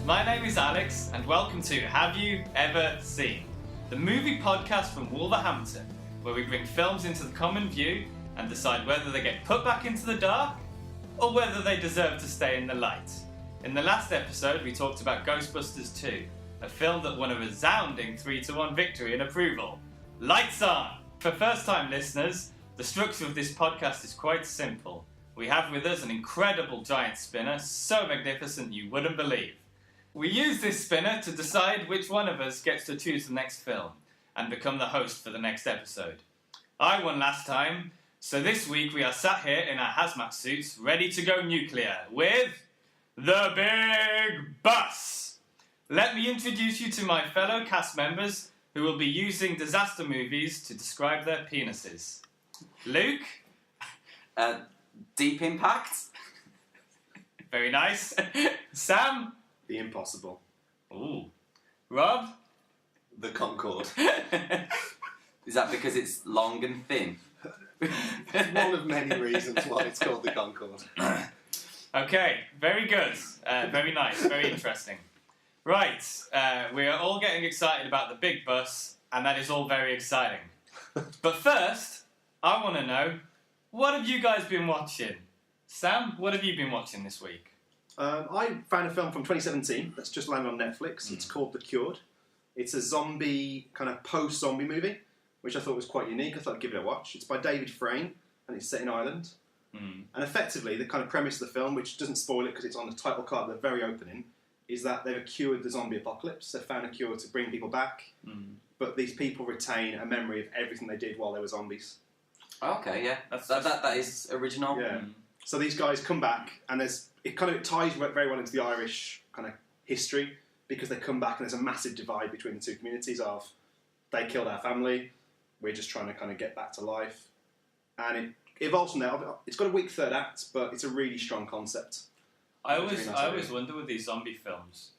My name is Alex, and welcome to Have You Ever Seen? The movie podcast from Wolverhampton, where we bring films into the common view and decide whether they get put back into the dark or whether they deserve to stay in the light. In the last episode, we talked about Ghostbusters 2, a film that won a resounding 3-1 victory in approval. Lights on! For first-time listeners, the structure of this podcast is quite simple. We have with us an incredible giant spinner, so magnificent you wouldn't believe. We use this spinner to decide which one of us gets to choose the next film and become the host for the next episode. I won last time, so this week we are sat here in our hazmat suits, ready to go nuclear with The Big Bus. Let me introduce you to my fellow cast members who will be using disaster movies to describe their penises. Luke? Deep Impact? Very nice. Sam? The Impossible. Ooh. Rob? The Concorde. Is that because it's long and thin? It's one of many reasons why it's called the Concorde. Okay, very good. Very nice, very interesting. Right, we are all getting excited about the big bus, and that is all very exciting. But first, I want to know, what have you guys been watching? Sam, what have you been watching this week? I found a film from 2017 that's just landed on Netflix. It's called The Cured. It's a zombie, kind of post-zombie movie, which I thought was quite unique. I thought I'd give it a watch. It's by David Frayne, and it's set in Ireland. And effectively, the kind of premise of the film, which doesn't spoil it because it's on the title card at the very opening, is that they've cured the zombie apocalypse. They've found a cure to bring people back, but these people retain a memory of everything they did while they were zombies. Okay, yeah. That is original. Yeah. So these guys come back, and it ties very well into the Irish kind of history, because they come back and there's a massive divide between the two communities of, they killed our family, we're just trying to kind of get back to life. And it evolves from there. It's got a weak third act, but it's a really strong concept. I always wonder with these zombie films,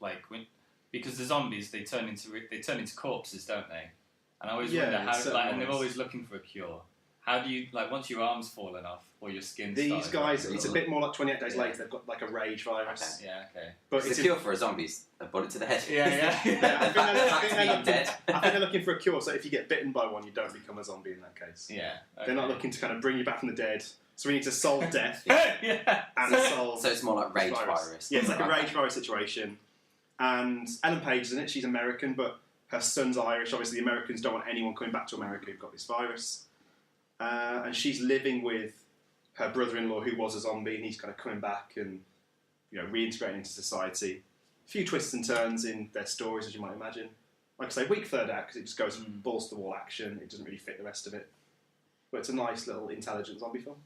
because the zombies they turn into corpses, don't they? And I always wonder how, and they're always looking for a cure. How do you, once your arm's fallen off or your skin's These guys, it's a bit more like 28 Days Later. They've got like a rage virus. Okay. Yeah, okay. But it's a cure for a zombies. A bullet to the head. Yeah. I think they're looking for a cure. So if you get bitten by one, you don't become a zombie in that case. Yeah. Okay. They're not looking to kind of bring you back from the dead. So we need to solve death. And solve. So it's more like rage virus. Yeah, it's like a rage virus situation. And Ellen Page is in it. She's American, but her son's Irish. Obviously, the Americans don't want anyone coming back to America who've got this virus. And she's living with her brother-in-law who was a zombie, and he's kind of coming back and, reintegrating into society. A few twists and turns in their stories, as you might imagine. Like I say, weak third act, because it just goes balls to the wall action. It doesn't really fit the rest of it. But it's a nice little intelligent zombie film.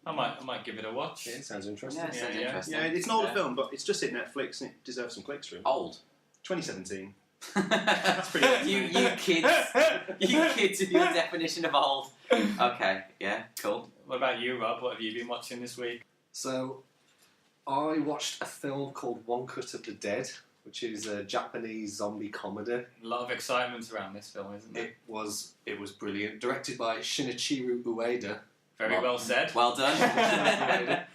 I might give it a watch. Yeah, it sounds interesting. Yeah, it sounds interesting. Yeah, it's an older film, but it's just hit Netflix and it deserves some clicks for him. Old. 2017. That's pretty old. You kids with your definition of old. Okay, yeah, cool. What about you, Rob? What have you been watching this week? So, I watched a film called One Cut of the Dead, which is a Japanese zombie comedy. A lot of excitement around this film, isn't there? It was brilliant. Directed by Shinichiro Ueda. Very well said. Well done.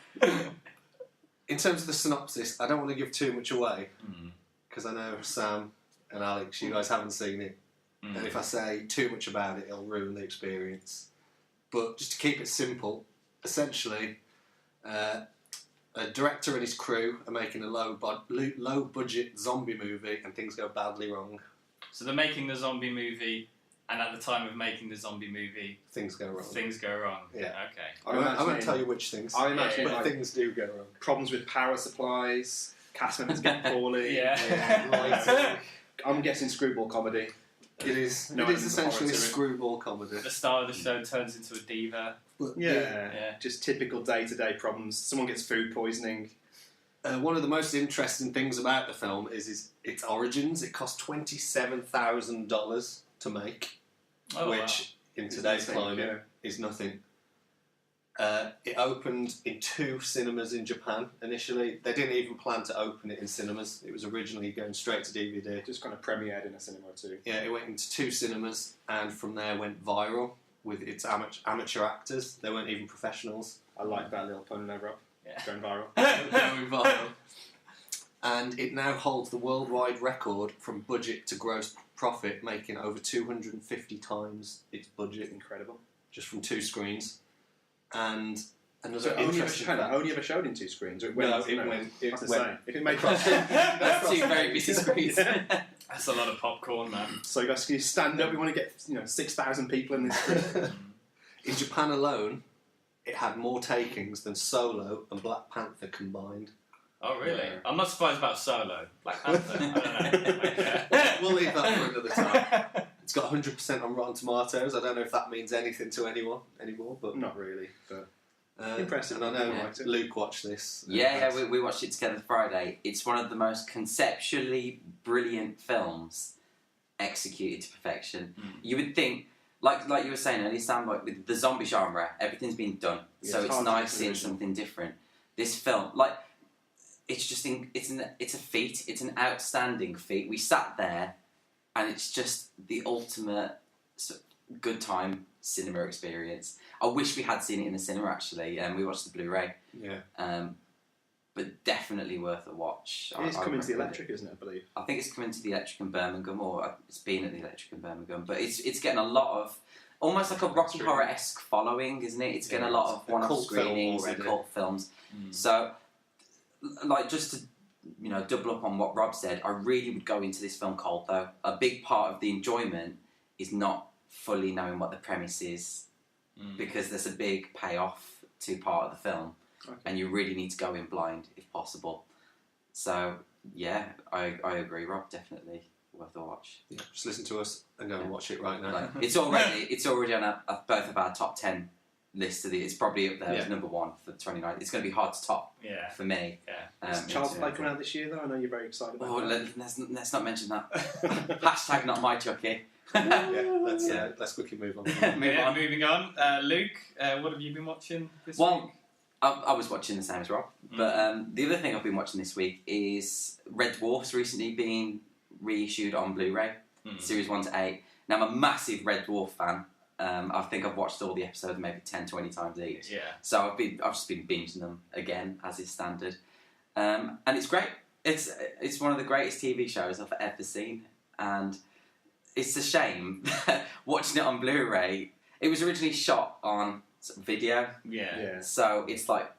In terms of the synopsis, I don't want to give too much away, because I know Sam and Alex, you guys haven't seen it. And if I say too much about it, it'll ruin the experience. But just to keep it simple, essentially, a director and his crew are making a low-budget zombie movie, and things go badly wrong. So they're making the zombie movie, and at the time of making the zombie movie, things go wrong. Things go wrong. Yeah. Okay. I won't tell you which things. I imagine but things do go wrong. Problems with power supplies, cast members get poorly. Yeah. I'm guessing screwball comedy. It is. No, it is it's essentially a horror to it. screwball comedy. The star of the show turns into a diva. But Yeah. Just typical day-to-day problems. Someone gets food poisoning. One of the most interesting things about the film is its origins. It cost $27,000 to make, which in today's climate is nothing. It opened in 2 cinemas in Japan initially. They didn't even plan to open it in cinemas. It was originally going straight to DVD. Just kind of premiered in a cinema or two. Yeah, it went into 2 cinemas, and from there went viral with its amateur actors. They weren't even professionals. I like that little pun there, Rob. Yeah. Going viral. Going viral. and it now holds the worldwide record from budget to gross profit, making over 250 times its budget. Incredible. Just from 2 screens. And another So interesting fact. only ever showed in 2 screens? It No, went, it went. It That's went insane. If it made That's 2 very busy screens. That's a lot of popcorn, man. So you guys, can you stand up? We want to get 6,000 people in this screen. In Japan alone, it had more takings than Solo and Black Panther combined. Oh, really? Yeah. I'm not surprised about Solo. Black Panther, I don't know. We'll leave that for another time. It's got 100% on Rotten Tomatoes. I don't know if that means anything to anyone anymore, but Not really, but impressive. And I know Yeah. Luke watched this. Yeah, we watched it together Friday. It's one of the most conceptually brilliant films executed to perfection. You would think, like you were saying earlier, Sam, like with the zombie genre, everything's been done, Yeah, so it's it's hard to nice get seeing original. something different. This film, it's just it's a feat. It's an outstanding feat. We sat there, and it's just the ultimate good time cinema experience. I wish we had seen it in the cinema actually, and we watched the Blu-ray. Yeah. But definitely worth a watch. It is I coming to the recommend Electric, isn't it, I believe? I think it's coming to the Electric in Birmingham, or it's been at the Electric in Birmingham. But it's getting a lot of, almost like a Rocky Horror-esque following, isn't it? It's getting a lot of one-off cult film screenings and already. cult films. So, just to double up on what Rob said, I really would go into this film cold though. A big part of the enjoyment is not fully knowing what the premise is, because there's a big payoff to part of the film. Okay. And you really need to go in blind if possible. So yeah, I agree, Rob. Definitely worth a watch. Yeah, just listen to us and go and watch it right now. Like, it's already on both of our top 10 lists. It's probably up there as number 1 for 29. It's going to be hard to top for me. Yeah. Is Child's Play coming out this year, though? I know you're very excited about Oh, that. let's not mention that. Hashtag not my Chucky. Let's quickly move on. Moving on. Luke, what have you been watching this week? Well, I was watching the same as Rob, but the other thing I've been watching this week is Red Dwarf's recently been reissued on Blu-ray, Series 1 to 8. Now, I'm a massive Red Dwarf fan. I think I've watched all the episodes maybe 10, 20 times each. Yeah. So I've just been binging them again, as is standard. And it's great. It's one of the greatest TV shows I've ever seen. And it's a shame watching it on Blu-ray. It was originally shot on video. Yeah. So it's like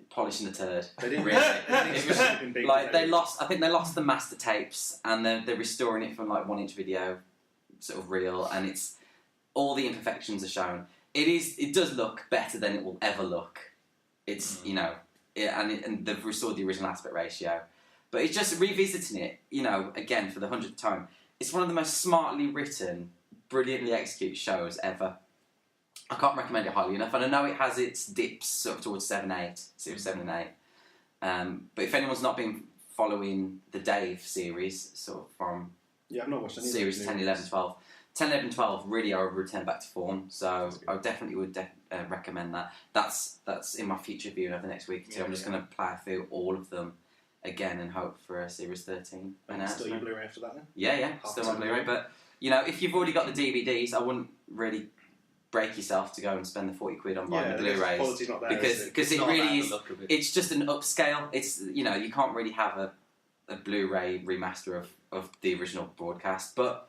polishing a turd. They didn't really. It was Like they lost the master tapes, and they're restoring it from like 1-inch video, sort of reel, and it's all the imperfections are shown. It does look better than it will ever look. It's and they've restored the original aspect ratio, but it's just revisiting it. Again for the 100th time. It's one of the most smartly written, brilliantly executed shows ever. I can't recommend it highly enough, and I know it has its dips sort of towards 7, 8, Series 7 and 8. But if anyone's not been following the Dave series, sort of from I've not watched any Series of 10, 11, 12, 10, 11, 12 really are a return back to form, so I definitely would recommend that. That's in my future viewing over the next week or two. I'm just going to plough through all of them again and hope for a Series 13 And still your announcement. Blu-ray after that then? Yeah, still on Blu-ray, but if you've already got the DVDs, I wouldn't really break yourself to go and spend the 40 quid on buying the Blu-rays, quality's not there, because it not really about is. the look of it. It's just an upscale. It's you can't really have a Blu-ray remaster of the original broadcast, but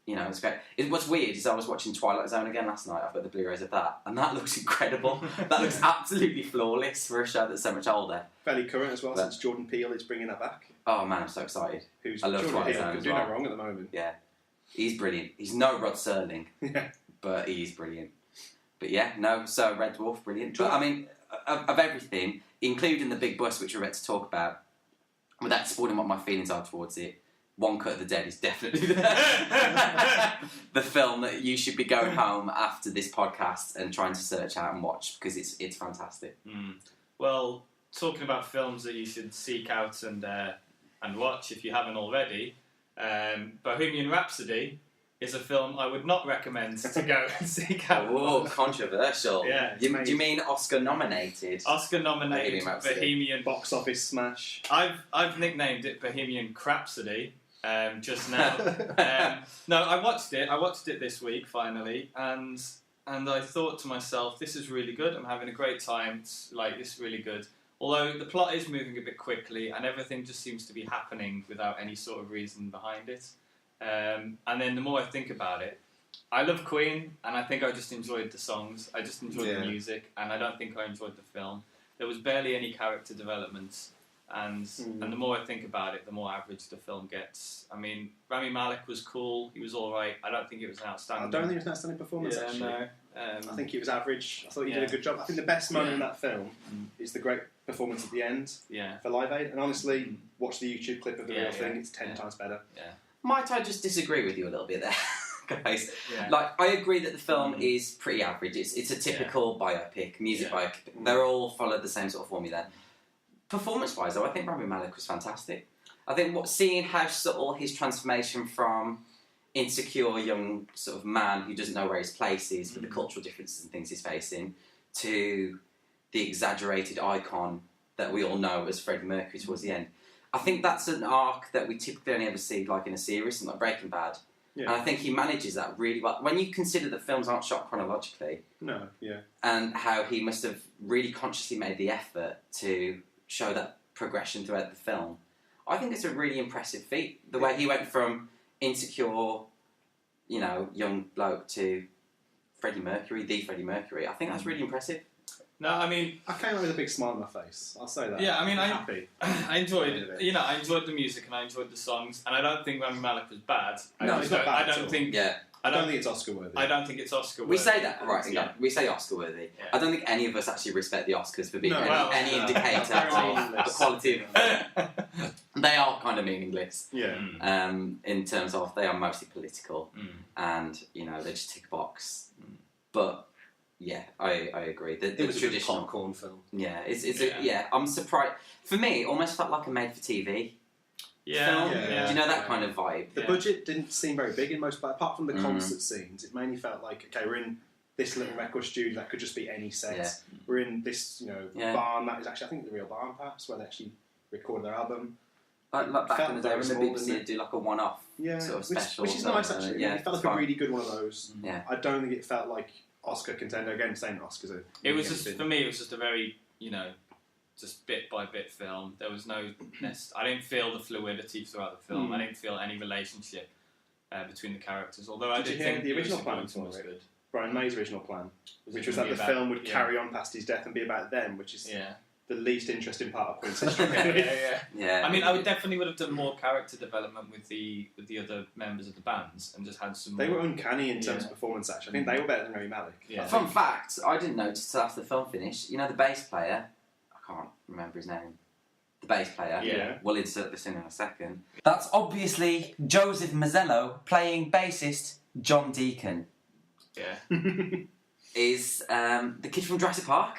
it's great. What's weird is I was watching Twilight Zone again last night. I've got the Blu-rays of that, and that looks incredible. That looks absolutely flawless for a show that's so much older. Fairly current as well, But- since Jordan Peele is bringing that back. Oh man, I'm so excited. I love Jordan Twilight Peele Zone can as do well. no wrong at the moment. Yeah, he's brilliant. He's no Rod Serling, Yeah. but he's brilliant. But so Red Dwarf, brilliant. But I mean, of everything, including the big bus, which we're about to talk about, without spoiling what my feelings are towards it, One Cut of the Dead is definitely the film that you should be going home after this podcast and trying to search out and watch, because it's fantastic. Well, talking about films that you should seek out and watch if you haven't already, Bohemian Rhapsody is a film I would not recommend to go and seek out. Oh, controversial. Yeah. Do you mean Oscar nominated? Oscar nominated Bohemian Rhapsody. Bohemian. Box office smash. I've nicknamed it Bohemian Crapsody just now. No, I watched it this week finally, and I thought to myself, this is really good. I'm having a great time. This is really good. Although the plot is moving a bit quickly and everything just seems to be happening without any sort of reason behind it. And then the more I think about it, I love Queen, and I think I just enjoyed the songs. I just enjoyed the music, and I don't think I enjoyed the film. There was barely any character development, and the more I think about it, the more average the film gets. I mean, Rami Malek was cool. He was all right. I don't think it was an outstanding. I don't think it was an outstanding performance. Actually, no. I think he was average. I thought he did a good job. I think the best moment in that film is the great performance at the end for Live Aid. And honestly, watch the YouTube clip of the real thing. It's 10 times better. Yeah. Might I just disagree with you a little bit there? Guys, Yeah. like I agree that the film is pretty average. It's a typical biopic, music biopic. They're all followed the same sort of formula. Performance-wise, though, I think Rami Malek was fantastic. I think seeing how subtle his transformation from insecure young sort of man who doesn't know where his place is with the cultural differences and things he's facing, to the exaggerated icon that we all know as Freddie Mercury towards the end. I think that's an arc that we typically only ever see like in a series, like Breaking Bad. Yeah. And I think he manages that really well. When you consider that films aren't shot chronologically, and how he must have really consciously made the effort to show that progression throughout the film, I think it's a really impressive feat. The way he went from insecure, young bloke to Freddie Mercury, the Freddie Mercury. I think that's really impressive. No, I mean, I came out with a big smile on my face. I'll say that. Yeah, I mean, I'm happy. I enjoyed it. I enjoyed the music and I enjoyed the songs, and I don't think Rami Malek was bad. No, it's not bad. I don't think it's Oscar worthy. I don't think it's Oscar worthy. We say that, right? Yeah. We say Oscar worthy. Yeah. I don't think any of us actually respect the Oscars for being any indicator of the quality of. They are kind of meaningless. Yeah. In terms of they are mostly political, and they just tick a box. But yeah, I agree. It was a good popcorn film. Yeah, I'm surprised. For me, it almost felt like a made-for-TV. film. Yeah. Do you know that kind of vibe? The budget didn't seem very big in most, but apart from the concert scenes, it mainly felt like, okay, we're in this little record studio that could just be any set. Yeah. We're in this, barn that is actually, I think, the real barn, perhaps, where they actually recorded their album. Like back in the day when the BBC would do like a one-off sort of special. Which is nice, actually. It felt like a really good one of those. Yeah. I don't think it felt like Oscar contender. Again, saying Oscars. It was just, for me, it was just a very, just bit by bit film. There was no, I didn't feel the fluidity throughout the film. I didn't feel any relationship between the characters. Although I did think the original plan was good. Brian May's original plan, which was that the film would carry on past his death and be about them, which is the least interesting part of Queen's history. Yeah. I mean, I would have done more character development with the other members of the bands and just had some. They were uncanny in terms of performance. Actually, I think they were better than Rami Malek. Yeah. Fun fact: I didn't notice till after the film finished. The bass player. I can't remember his name. The bass player. Yeah. We'll insert this in a second. That's obviously Joseph Mazzello playing bassist John Deacon. Yeah. Is the kid from Jurassic Park.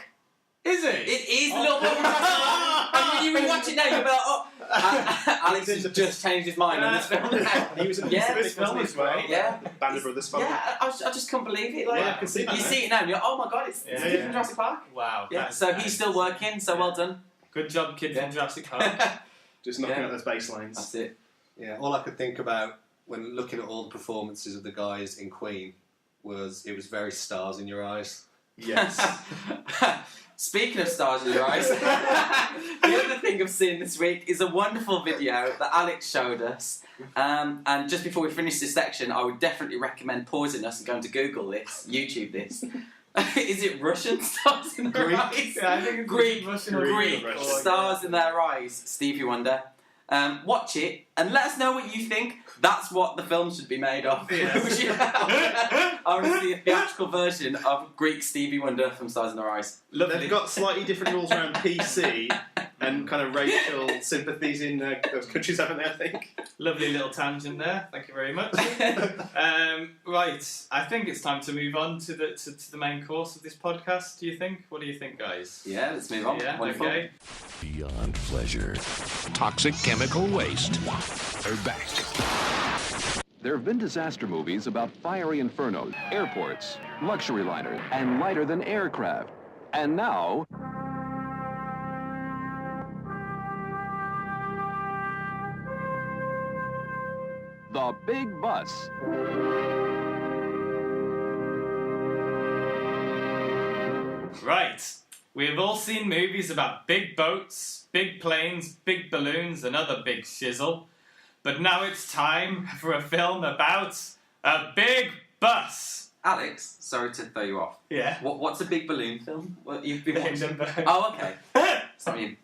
Is it? It is the little boy from Jurassic Park. And when you watch it now, you'll be like, Alex has just changed his mind on this film. He was in this film as well. Yeah. Band of Brothers film. Yeah, I just couldn't believe it. Like, I can see that. You see it now and you're like, oh my god, it's the kid from Jurassic Park. Wow. Yeah, so he's still working, so well done. Good job, kid from Jurassic Park. Just knocking out those bass lines. That's it. Yeah, all I could think about when looking at all the performances of the guys in Queen was it was very stars in your eyes. Yes. Speaking of stars in your eyes, the other thing I've seen this week is a wonderful video that Alex showed us. And just before we finish this section, I would definitely recommend pausing us and going to Google this, YouTube this. Is it Russian stars in their eyes? Yeah, I think it's Greek. Russian. Stars in their eyes. Stevie Wonder. Watch it and let us know what you think. That's what the film should be made of. I want to see a theatrical version of Greek Stevie Wonder from Stars in Their Eyes. Lovely. They've got slightly different rules around PC and kind of racial sympathies in those countries, haven't they, I think? Lovely little tangent there. Thank you very much. Right, I think it's time to move on to the main course of this podcast, do you think? What do you think, guys? Yeah, let's move on. Yeah, Wonderful. okay. Beyond pleasure. Toxic chemical waste. Are back. There have been disaster movies about fiery infernos, airports, luxury liners, and lighter-than-air craft. And now... The Big Bus. Right. We have all seen movies about big boats, big planes, big balloons, and other big shizzle. But now it's time for a film about a big bus. Alex, sorry to throw you off. Yeah. What's a big balloon film? What you've been watching? Hindenburg. Oh, okay. Sorry.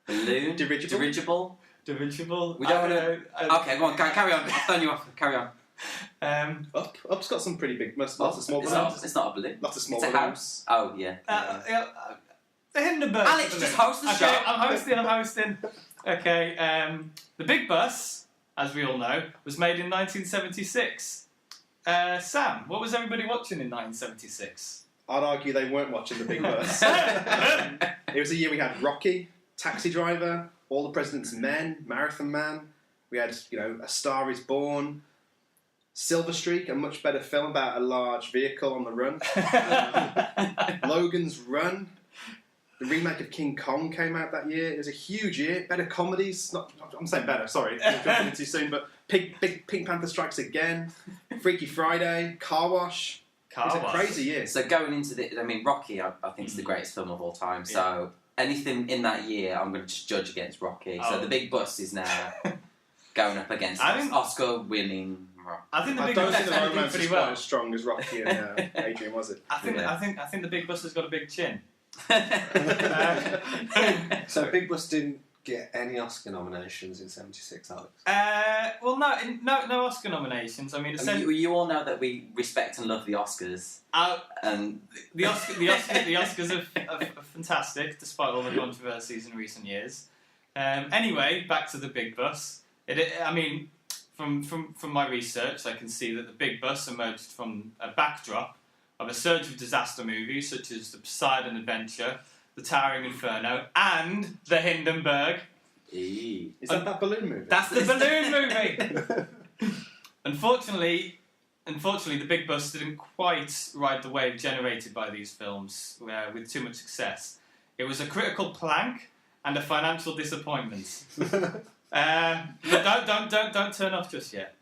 Balloon? Dirigible? Dirigible. We don't want to... Okay, go on, carry on. I've thrown you off. Carry on. Up's got some pretty big, lots of small It's balloons. not a balloon. Lots of small It's a balloons. house. Oh, yeah. The Hindenburg. Alex, balloon. just host the show. Okay, I'm hosting. Okay, The Big Bus, as we all know, was made in 1976. Sam, what was everybody watching in 1976? I'd argue they weren't watching The Big Bus. It was a year we had Rocky, Taxi Driver, All the President's Men, Marathon Man. We had, A Star Is Born, Silver Streak, a much better film about a large vehicle on the run. Logan's Run. The remake of King Kong came out that year. It was a huge year. Better comedies. I'm saying better, sorry. I'm jumping in too soon. But Pink Panther Strikes Again. Freaky Friday. Car Wash. It was a crazy year. So going into Rocky, I think is the greatest film of all time. So anything in that year, I'm going to just judge against Rocky. So The Big Bus is now going up against Oscar-winning Rocky. I think I Big don't Bus think the did romance pretty was quite well. as strong as Rocky and Adrian, was it? I think The Big Bus has got a big chin. So Big Bus didn't get any Oscar nominations in '76, Alex? Well, no Oscar nominations. I mean, you all know that we respect and love the Oscars. And the Oscars are fantastic, despite all the controversies in recent years. Anyway, back to The Big Bus. From my research, I can see that The Big Bus emerged from a backdrop of a surge of disaster movies such as The Poseidon Adventure, The Towering Inferno, and The Hindenburg. Is that balloon movie? That's the balloon movie! Unfortunately, The Big Bus didn't quite ride the wave generated by these films with too much success. It was a critical plank and a financial disappointment. But don't turn off just yet.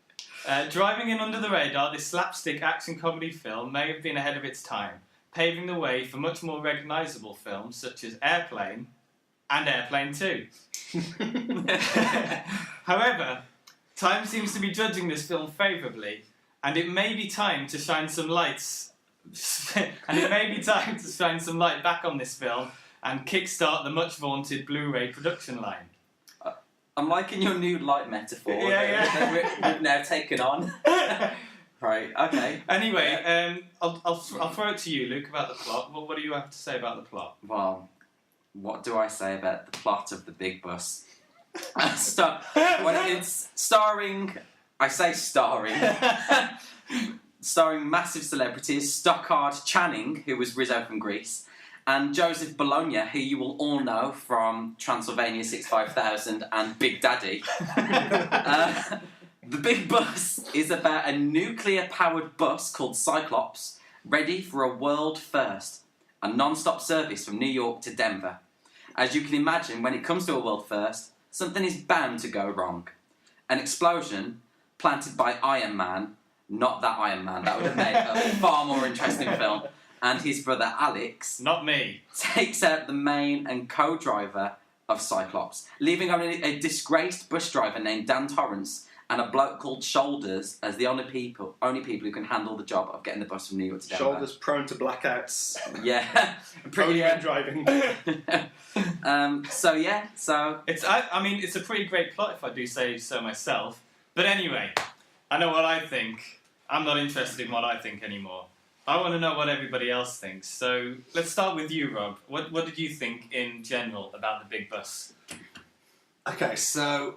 Driving in under the radar, this slapstick action comedy film may have been ahead of its time, paving the way for much more recognisable films such as Airplane and Airplane 2. However, time seems to be judging this film favourably, and it may be time to shine some light back on this film and kickstart the much vaunted Blu-ray production line. I'm liking your new light metaphor that we've now taken on. Right, okay. Anyway, I'll throw it to you, Luke, about the plot. What do you have to say about the plot? Well, what do I say about the plot of The Big Bus? It's starring massive celebrities, Stockard Channing, who was Rizzo from Greece, and Joseph Bologna, who you will all know from Transylvania 65000 and Big Daddy. The Big Bus is about a nuclear-powered bus called Cyclops, ready for a world first, a non-stop service from New York to Denver. As you can imagine, when it comes to a world first, something is bound to go wrong. An explosion planted by Iron Man, not that Iron Man, that would have made a far more interesting film, and his brother Alex, not me, takes out the main and co-driver of Cyclops, leaving only a disgraced bus driver named Dan Torrance and a bloke called Shoulders as the only people who can handle the job of getting the bus from New York to Denver. Shoulders prone to blackouts. Yeah, pretty driving. So it's a pretty great plot if I do say so myself. But anyway, I know what I think. I'm not interested in what I think anymore. I want to know what everybody else thinks. So let's start with you, Rob. What did you think in general about The Big Bus? Okay, so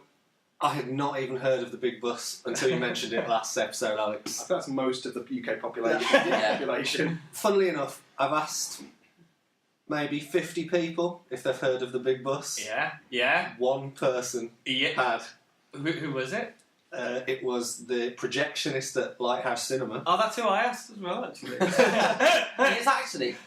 I had not even heard of The Big Bus until you mentioned it last episode, Alex. I think that's most of the UK population. Funnily enough, I've asked maybe 50 people if they've heard of The Big Bus. Yeah. One person had. Who was it? It was the projectionist at Lighthouse Cinema. Oh, that's who I asked as well, actually.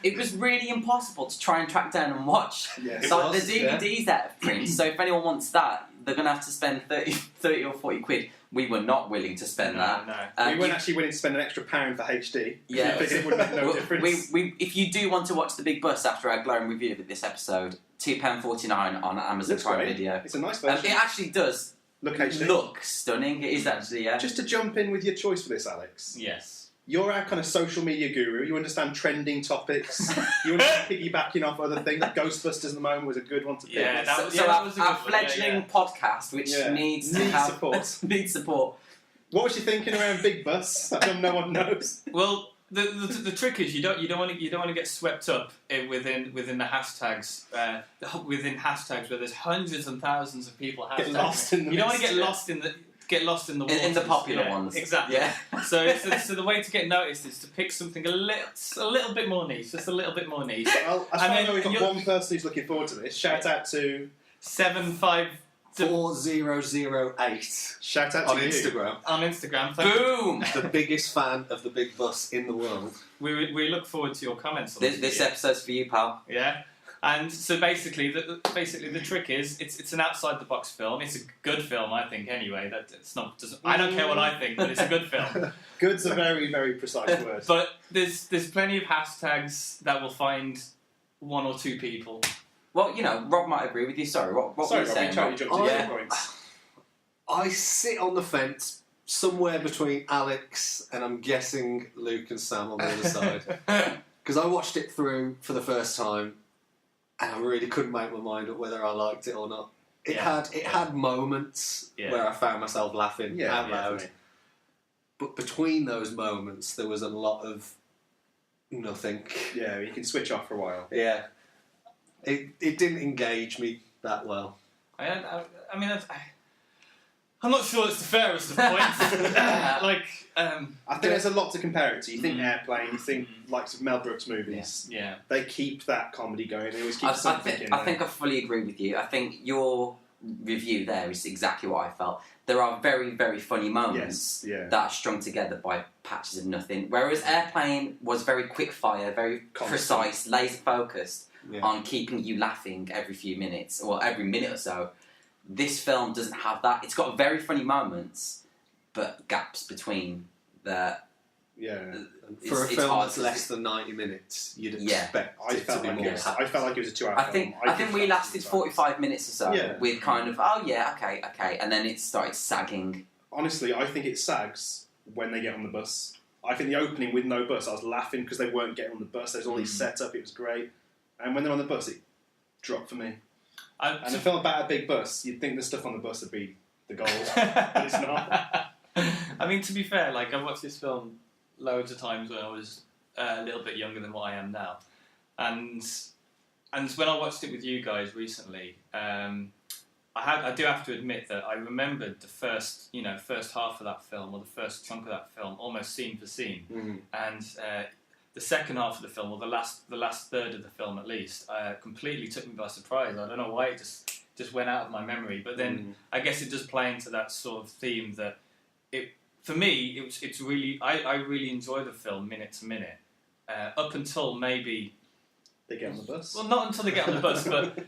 It was really impossible to try and track down and watch. Yes. So the DVD's out of print, so if anyone wants that, they're going to have to spend 30 or 40 quid, We were not willing to spend that. No. We weren't actually willing to spend an extra £1 for HD. Yeah. Because it would make no difference. If you do want to watch The Big Bus after our glowing review of this episode, £2.49 on Amazon Looks Prime great. Video. It's a nice version. It actually does look stunning. It is actually, yeah. Just to jump in with your choice for this, Alex. Yes. You're our kind of social media guru. You understand trending topics. You understand piggybacking off other things. Ghostbusters at the moment was a good one to pick. Yeah, that was, So that was a good our one. fledgling podcast, which needs support. needs support. What was you thinking around Big Bus? No one knows. Well, the trick is you don't want to get swept up within the hashtags within hashtags where there's hundreds and thousands of people hashtagging. Get lost in the You don't want to mist. get lost in the waters. In the popular ones. Exactly. Yeah. So the way to get noticed is to pick something a little bit more niche, just a little bit more niche. Well, as far as I know, we've got one person who's looking forward to this. Shout out to 4008 Shout out on to you. Instagram. On Instagram. Boom! The biggest fan of the Big Bus in the world. We look forward to your comments on This episode's for you, pal. Yeah. And so basically the trick is it's an outside the box film. It's a good film, I think. Anyway, I don't care what I think, but it's a good film. Good's a very, very precise word. But there's plenty of hashtags that will find one or two people. Well, Rob might agree with you. Sorry, what were you saying? Rob, jumped to Yeah. your points. I sit on the fence somewhere between Alex and I'm guessing Luke and Sam on the other side. Because I watched it through for the first time and I really couldn't make my mind up whether I liked it or not. It had moments where I found myself laughing out loud. Definitely. But between those moments there was a lot of nothing. Yeah, you can switch off for a while. Yeah. It didn't engage me that well. I mean, I'm not sure it's the fairest of points. I think there's a lot to compare it to. You think Airplane, you think likes of Mel Brooks movies. Yeah. They keep that comedy going. They always keep something in there. I think I fully agree with you. I think your review there is exactly what I felt. There are very, very funny moments that are strung together by patches of nothing. Whereas Airplane was very quick fire, very precise, laser focused on keeping you laughing every few minutes or every minute or so. This film doesn't have that. It's got very funny moments, but gaps between the. Yeah. For a film that's less than 90 minutes, you'd expect it to be more. I felt like it was a 2-hour film. I think we lasted 45 minutes or so with kind of, okay, and then it started sagging. Honestly, I think it sags when they get on the bus. I think the opening with no bus, I was laughing because they weren't getting on the bus. There's all these set up, it was great. And when they're on the bus, it dropped for me. And a film about a big bus, you'd think the stuff on the bus would be the gold, but it's not. I mean, to be fair, like I watched this film loads of times when I was a little bit younger than what I am now, and when I watched it with you guys recently, I do have to admit that I remembered the first half of that film or the first chunk of that film almost scene for scene, and the second half of the film or the last third of the film at least completely took me by surprise. I don't know why it just went out of my memory, but then I guess it does play into that sort of theme that for me, it's really I really enjoy the film minute to minute, up until maybe they get on the bus. Well, not until they get on the bus, but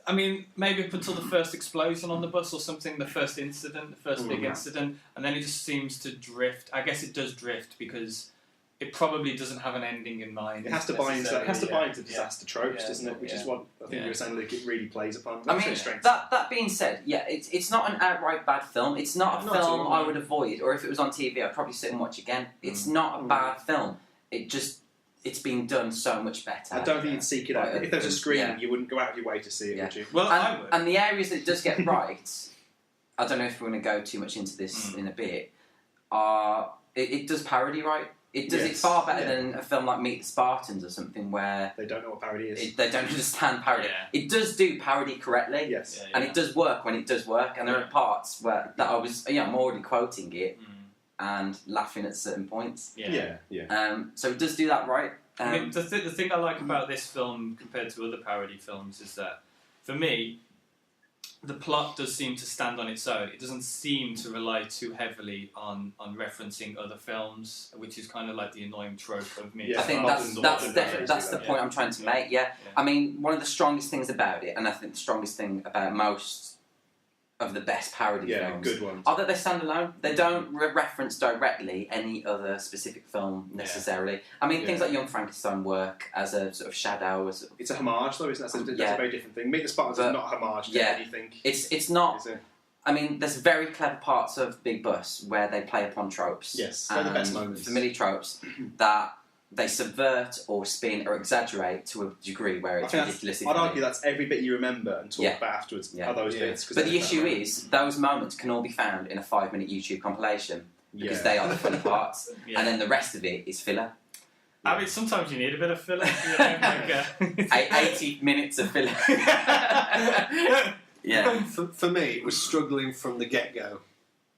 I mean, maybe up until the first explosion on the bus or something, the first incident, the first big incident, and then it just seems to drift. I guess it does drift because it probably doesn't have an ending in mind. It has to buy into disaster tropes, doesn't it? Which is what I think you were saying, Luke, it really plays upon. I mean, that being said, it's not an outright bad film. It's not a film I would avoid, or if it was on TV, I'd probably sit and watch again. It's not a bad film. It's been done so much better. I don't think you'd seek it out. If there's a screen, you wouldn't go out of your way to see it, would you? Well, I would. And the areas that it does get right, I don't know if we're going to go too much into this in a bit, it does parody right. It does it far better than a film like Meet the Spartans or something where they don't know what parody is. They don't understand parody. Yeah. It does do parody correctly, and it does work when it does work. And there are parts where that I was, I'm already quoting it and laughing at certain points. So it does do that right. I mean, the thing I like about this film compared to other parody films is that, for me, the plot does seem to stand on its own. It doesn't seem to rely too heavily on referencing other films, which is kind of like the annoying trope of me. I think that's the point I'm trying to make. I mean, one of the strongest things about it, and I think the strongest thing about most of the best parody films. Good ones. Are that they stand alone. They don't reference directly any other specific film necessarily. I mean, things like Young Frankenstein work as a sort of shadow. It's a homage, though, isn't it? That's a very different thing. Meet the Spartans is not a homage to anything. It's not. Is it? I mean, there's very clever parts of Big Bus where they play upon tropes. Yes, they're the best moments. Familiar tropes that they subvert or spin or exaggerate to a degree where it's ridiculously funny. I'd argue that's every bit you remember and talk about afterwards are those bits. But the issue is, those moments can all be found in a 5-minute YouTube compilation because they are the funny parts, and then the rest of it is filler. I mean, sometimes you need a bit of filler. You know, 80 minutes of filler. Yeah. For me, it was struggling from the get-go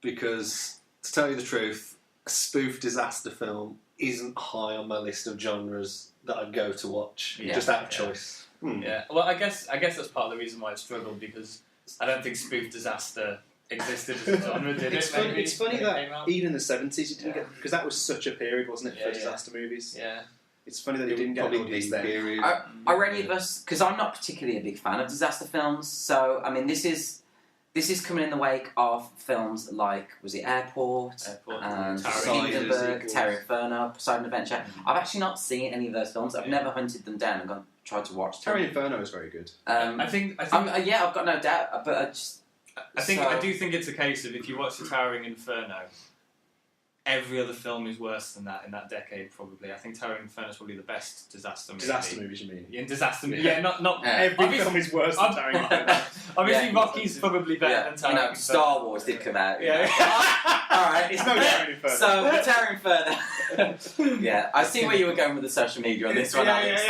because, to tell you the truth, a spoof disaster film isn't high on my list of genres that I'd go to watch, just out of choice. Yeah. Well, I guess that's part of the reason why I struggled, because I don't think spoof disaster existed as a genre, did it? It's funny that even in the 70s you didn't get, because that was such a period, wasn't it, for disaster movies? Yeah. It's funny that you didn't get an audience then. Are any of us, because I'm not particularly a big fan of disaster films, so I mean this is coming in the wake of films like, was it Airport and Hindenburg, Terror Inferno, Poseidon Adventure. I've actually not seen any of those films. I've never hunted them down and tried to watch them. Terror Inferno is very good. I think I've got no doubt, but I do think it's a case of, if you watch the Towering Inferno, every other film is worse than that in that decade, probably. I think Towering Inferno is probably the best disaster movie. Disaster movies, you mean? In disaster movies. Yeah, not every film is worse than Towering Inferno. Obviously, Rocky's probably better than Towering Inferno. Star Wars did come out. Yeah. Alright. It's no Towering Inferno. So, the Towering Inferno. Yeah, I see where you were going with the social media on this one, Alex.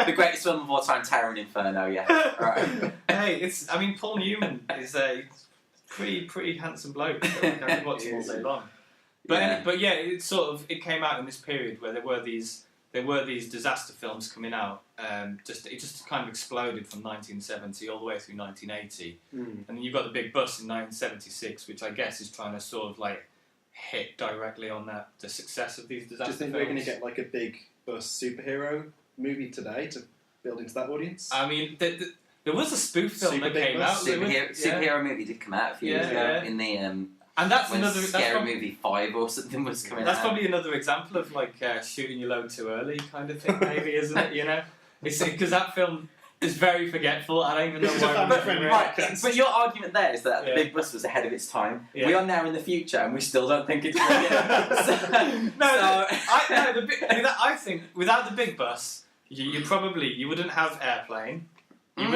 The greatest film of all time, Towering Inferno, Right. Hey, Paul Newman is a pretty handsome bloke. I could watch him all day long. But it came out in this period where there were these disaster films coming out. It just kind of exploded from 1970 all the way through 1980, and then you've got the Big Bus in 1976, which I guess is trying to sort of like hit directly on the success of these disaster films. Do you think we're going to get like a Big Bus superhero movie today to build into that audience? I mean, there was a spoof film that came out. Superhero movie did come out a few years ago in the. And that's another Scary Movie 5 or something was coming out. That's probably another example of like shooting your load too early kind of thing, maybe, isn't it? You know, it's because that film is very forgetful. I don't even know why. But your argument there is that the Big Bus was ahead of its time. Yeah. We are now in the future, and we still don't think it's brilliant. I think without the Big Bus, you wouldn't have Airplane. You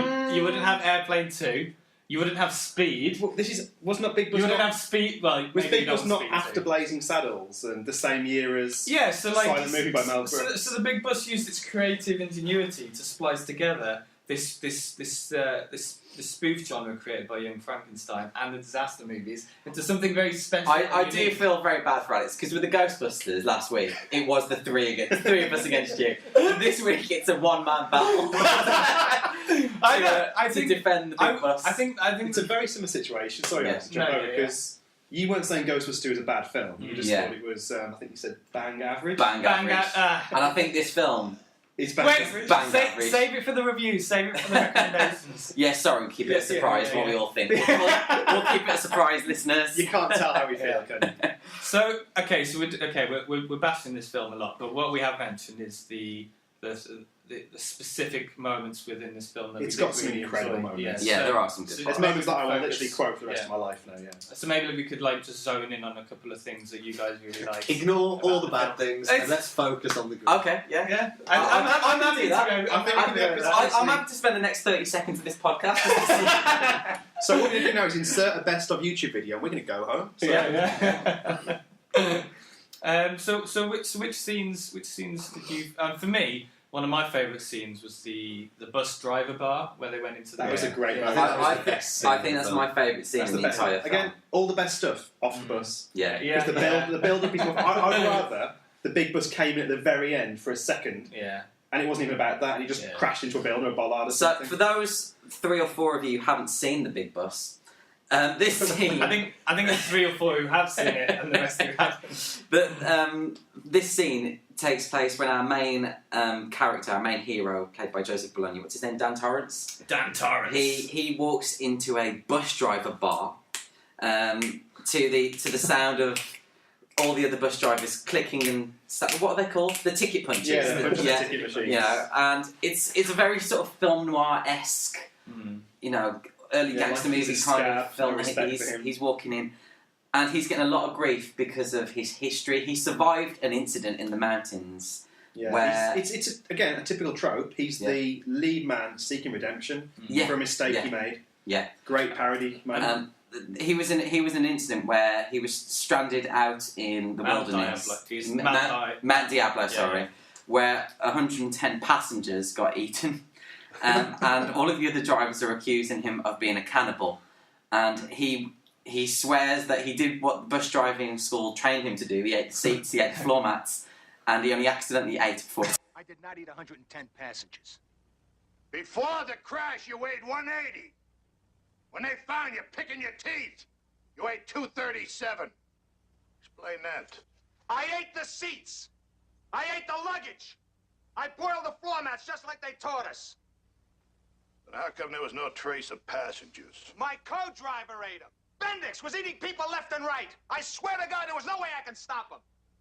wouldn't have Airplane 2. You wouldn't have Speed. Well, wasn't Big Bus? You wouldn't have Speed. Well, was Big Bus not after Blazing Saddles and the same year as Silent Movie by Mel Brooks? So the Big Bus used its creative ingenuity to splice together this spoof genre created by Young Frankenstein and the disaster movies into something very special. I do feel very bad for Alex, because with the Ghostbusters last week, it was the three of us against you. This week, it's a one-man battle. To defend the Big Bus. I think it's a very similar situation. Sorry, because you weren't saying Ghostbusters 2 is a bad film. You just thought it was. I think you said bang average. Bang average. And I think this film. It's bang average. Save it for the reviews. Save it for the recommendations. Keep it a surprise. What we all think. We'll keep it a surprise, listeners. You can't tell how we feel, can you? So we're bashing this film a lot, but what we have mentioned is the specific moments within this film that it's got some incredible moments. Yeah, there are some good. There's moments that I will literally quote for the rest of my life now. Yeah. So maybe we could just zone in on a couple of things that you guys really like. Ignore all the bad things and let's focus on the good. Okay, yeah. I'm happy to go. I'm happy to spend the next 30 seconds of this podcast. So what we're going to do now is insert a best of YouTube video. We're going to go home. So which scenes did you? For me, one of my favourite scenes was the bus driver bar where they went into. That was a great moment. I think that's my favourite scene in the entire film. Again, all the best stuff off the bus. Yeah. Because the build-up is. I'd rather the Big Bus came in at the very end for a second. Yeah. And it wasn't even about that. And he just crashed into a building or a bollard or something. So for those 3 or 4 of you who haven't seen the Big Bus. This scene. I think there's 3 or 4 who have seen it, and the rest who haven't. But this scene takes place when our main character, our main hero, played by Joseph Bologna, what's his name? Dan Torrance. Dan Torrance. He walks into a bus driver bar to the sound of all the other bus drivers clicking and what are they called? The ticket punches. Yeah, the ticket machines. You know, and it's a very sort of film noir-esque, you know, early gangster movie kind of film. He's walking in, and he's getting a lot of grief because of his history. He survived an incident in the mountains. Yeah, where it's again a typical trope. He's the lead man seeking redemption for a mistake he made. Yeah, great parody moment. He was in an incident where he was stranded out in the wilderness. Mount Diablo, sorry, where 110 passengers got eaten, and all of the other drivers are accusing him of being a cannibal, and he swears that he did what bus driving school trained him to do. He ate the seats, he ate the floor mats, and he only accidentally ate before. I did not eat 110 passengers. Before the crash, you weighed 180. When they found you picking your teeth, you ate 237. Explain that. I ate the seats. I ate the luggage. I boiled the floor mats just like they taught us. But how come there was no trace of passengers? My co-driver ate them. Bendix was eating people left and right. I swear to God, there was no way I can stop him.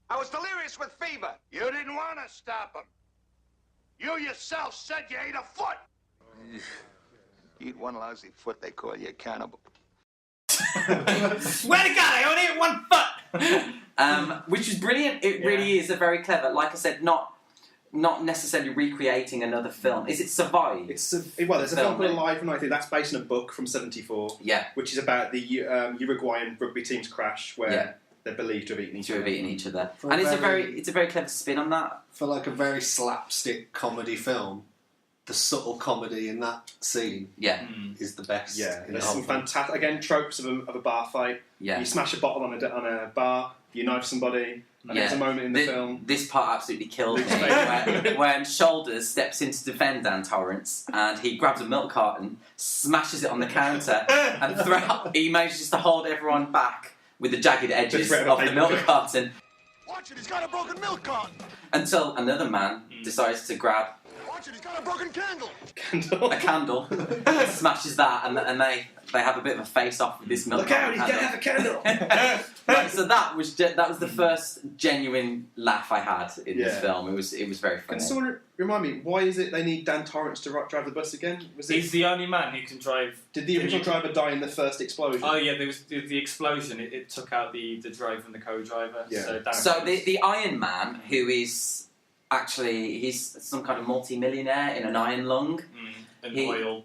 I was delirious with fever. You didn't want to stop him. You yourself said you ate a foot. You eat one lousy foot, they call you a cannibal. Swear to God, I only ate one foot! Which is brilliant. It really is a very clever, like I said, not necessarily recreating another film. Is it Survive? There's a film called Alive from 19. That's based on a book from 1974. Yeah. Which is about the Uruguayan rugby team's crash where they're believed to have eaten each other. And it's a very clever spin on that. For like a very slapstick comedy film, the subtle comedy in that scene is the best. Yeah, there's some fantastic, again, tropes of a bar fight. Yeah. You smash a bottle on a bar, you knife somebody, and there's a moment in the film. This part absolutely killed me. when Shoulders steps in to defend Dan Torrance, and he grabs a milk carton, smashes it on the counter, and he manages to hold everyone back with the jagged edges of the milk carton. Watch it, he's got a broken milk carton! Until another man decides to grab He's got a broken candle. A candle. Smashes that, and they have a bit of a face-off with this milk. Look out! He's gonna have a candle. Right, so that was the first genuine laugh I had in this film. It was very funny. Can someone remind me, why is it they need Dan Torrance to drive the bus again? He's the only man who can drive. Did the original driver die in the first explosion? Oh yeah, there was the explosion. It took out the driver and the co-driver. Yeah. So the Iron Man, who is actually he's some kind of multi-millionaire in an iron lung.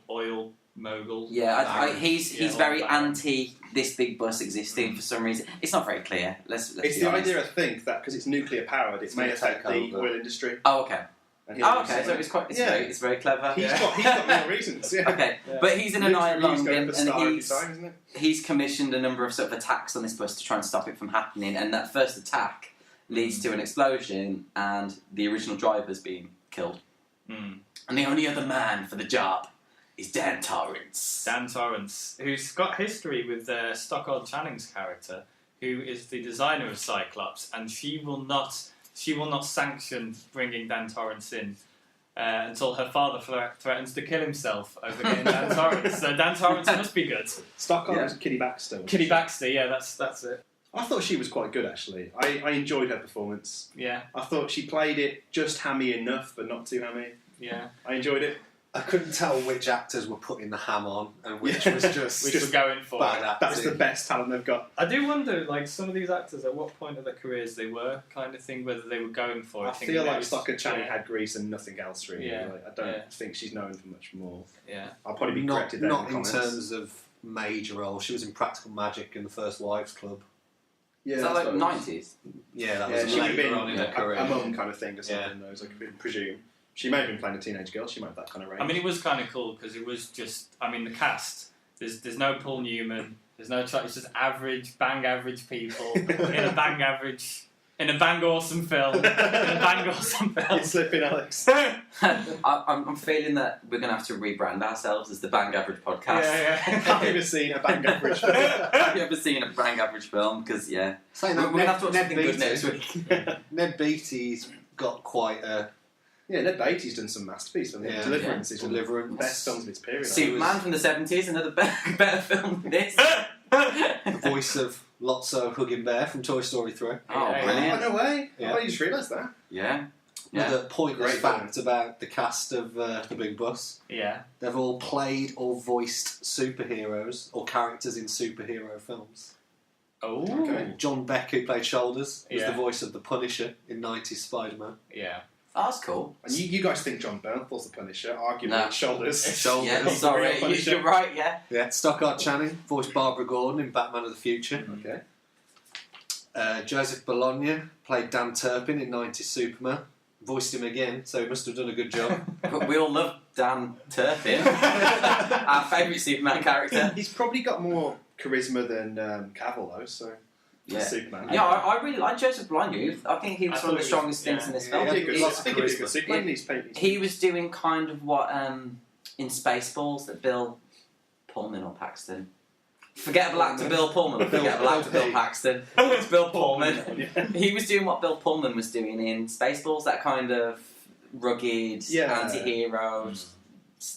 Oil mogul. Yeah, he's very anti this big bus existing for some reason. It's not very clear. Let's it's the idea, I think, that because it's nuclear powered, it may affect the oil industry. Oh, okay. So it's very clever. He's got more reasons. Yeah. Okay, but he's in an iron lung, and he's commissioned a number of sort of attacks on this bus to try and stop it from happening. And that first attack leads to an explosion, and the original driver's being killed. And the only other man for the job is Dan Torrance. Dan Torrance, who's got history with Stockholm Channing's character, who is the designer of Cyclops, and she will not sanction bringing Dan Torrance in until her father threatens to kill himself over getting Dan Torrance. So Dan Torrance must be good. Stockholm is Kitty Baxter. Kitty Baxter, yeah, that's it. I thought she was quite good, actually. I enjoyed her performance. Yeah. I thought she played it just hammy enough, but not too hammy. Yeah. I enjoyed it. I couldn't tell which actors were putting the ham on and which was just which were going for bad acting. That's the best talent they've got. I do wonder, like, some of these actors, at what point of their careers they were, kind of thing, whether they were going for it. I feel like Stockholm Channing had Grease and nothing else, really. Yeah. Like, I don't think she's known for much more. Yeah. I'll probably be corrected there. Not in terms of major roles. She was in Practical Magic in the First Wives Club. Yeah, is that like 90s? Yeah, that was she would have been in her career. A mum kind of thing or something in those, I could presume. She may have been playing a teenage girl, she might have that kind of range. I mean, it was kind of cool because it was just, the cast, there's no Paul Newman, there's no, it's just average people in a bang awesome film. You're slipping, Alex. I'm feeling that we're going to have to rebrand ourselves as the Bang Average podcast. Have you ever seen a Bang Average film? Have you ever seen a Bang Average film? Because, we're going to have to watch something good next week. Ned Beatty's got quite a... Yeah, Ned Beatty's done some masterpieces. Yeah. Deliverance is one of the Deliverance. best films of its period. Superman from the 70s, another better film than this. The voice of Lotso Hugging Bear from Toy Story 3. Oh, Yeah, brilliant. Oh, no way. Yeah. Oh, you just realised that. Yeah. Another pointless Great fact about the cast of The Big Bus. Yeah. They've all played or voiced superheroes or characters in superhero films. Oh. Okay. John Beck, who played Shoulders, was Yeah. the voice of the Punisher in 90s Spider-Man. Yeah. Oh, that's cool. And you guys think John Bernthal's the Punisher, arguably No. Shoulders. Shoulders. Yeah, He's the sorry, real Punisher. you're right, yeah. Yeah, Stockard Channing voiced Barbara Gordon in Batman of the Future. Okay. Joseph Bologna played Dan Turpin in 90s Superman. Voiced him again, so he must have done a good job. But we all love Dan Turpin, our favourite Superman character. He's probably got more charisma than Cavill, though, so... Yeah. Superman. Yeah, I really like Joseph Bologna. I think he was I one of the thought he strongest was- things yeah. in this Yeah, film. I think He's- he'd be a good charisma. Superman. He's painted. He was doing kind of what in Spaceballs that Bill Pullman or Paxton. Forgettable actor Bill Pullman. Forgettable actor Bill Paxton. It's Bill Pullman. He was doing what Bill Pullman was doing in Spaceballs, that kind of rugged Yeah. anti-hero.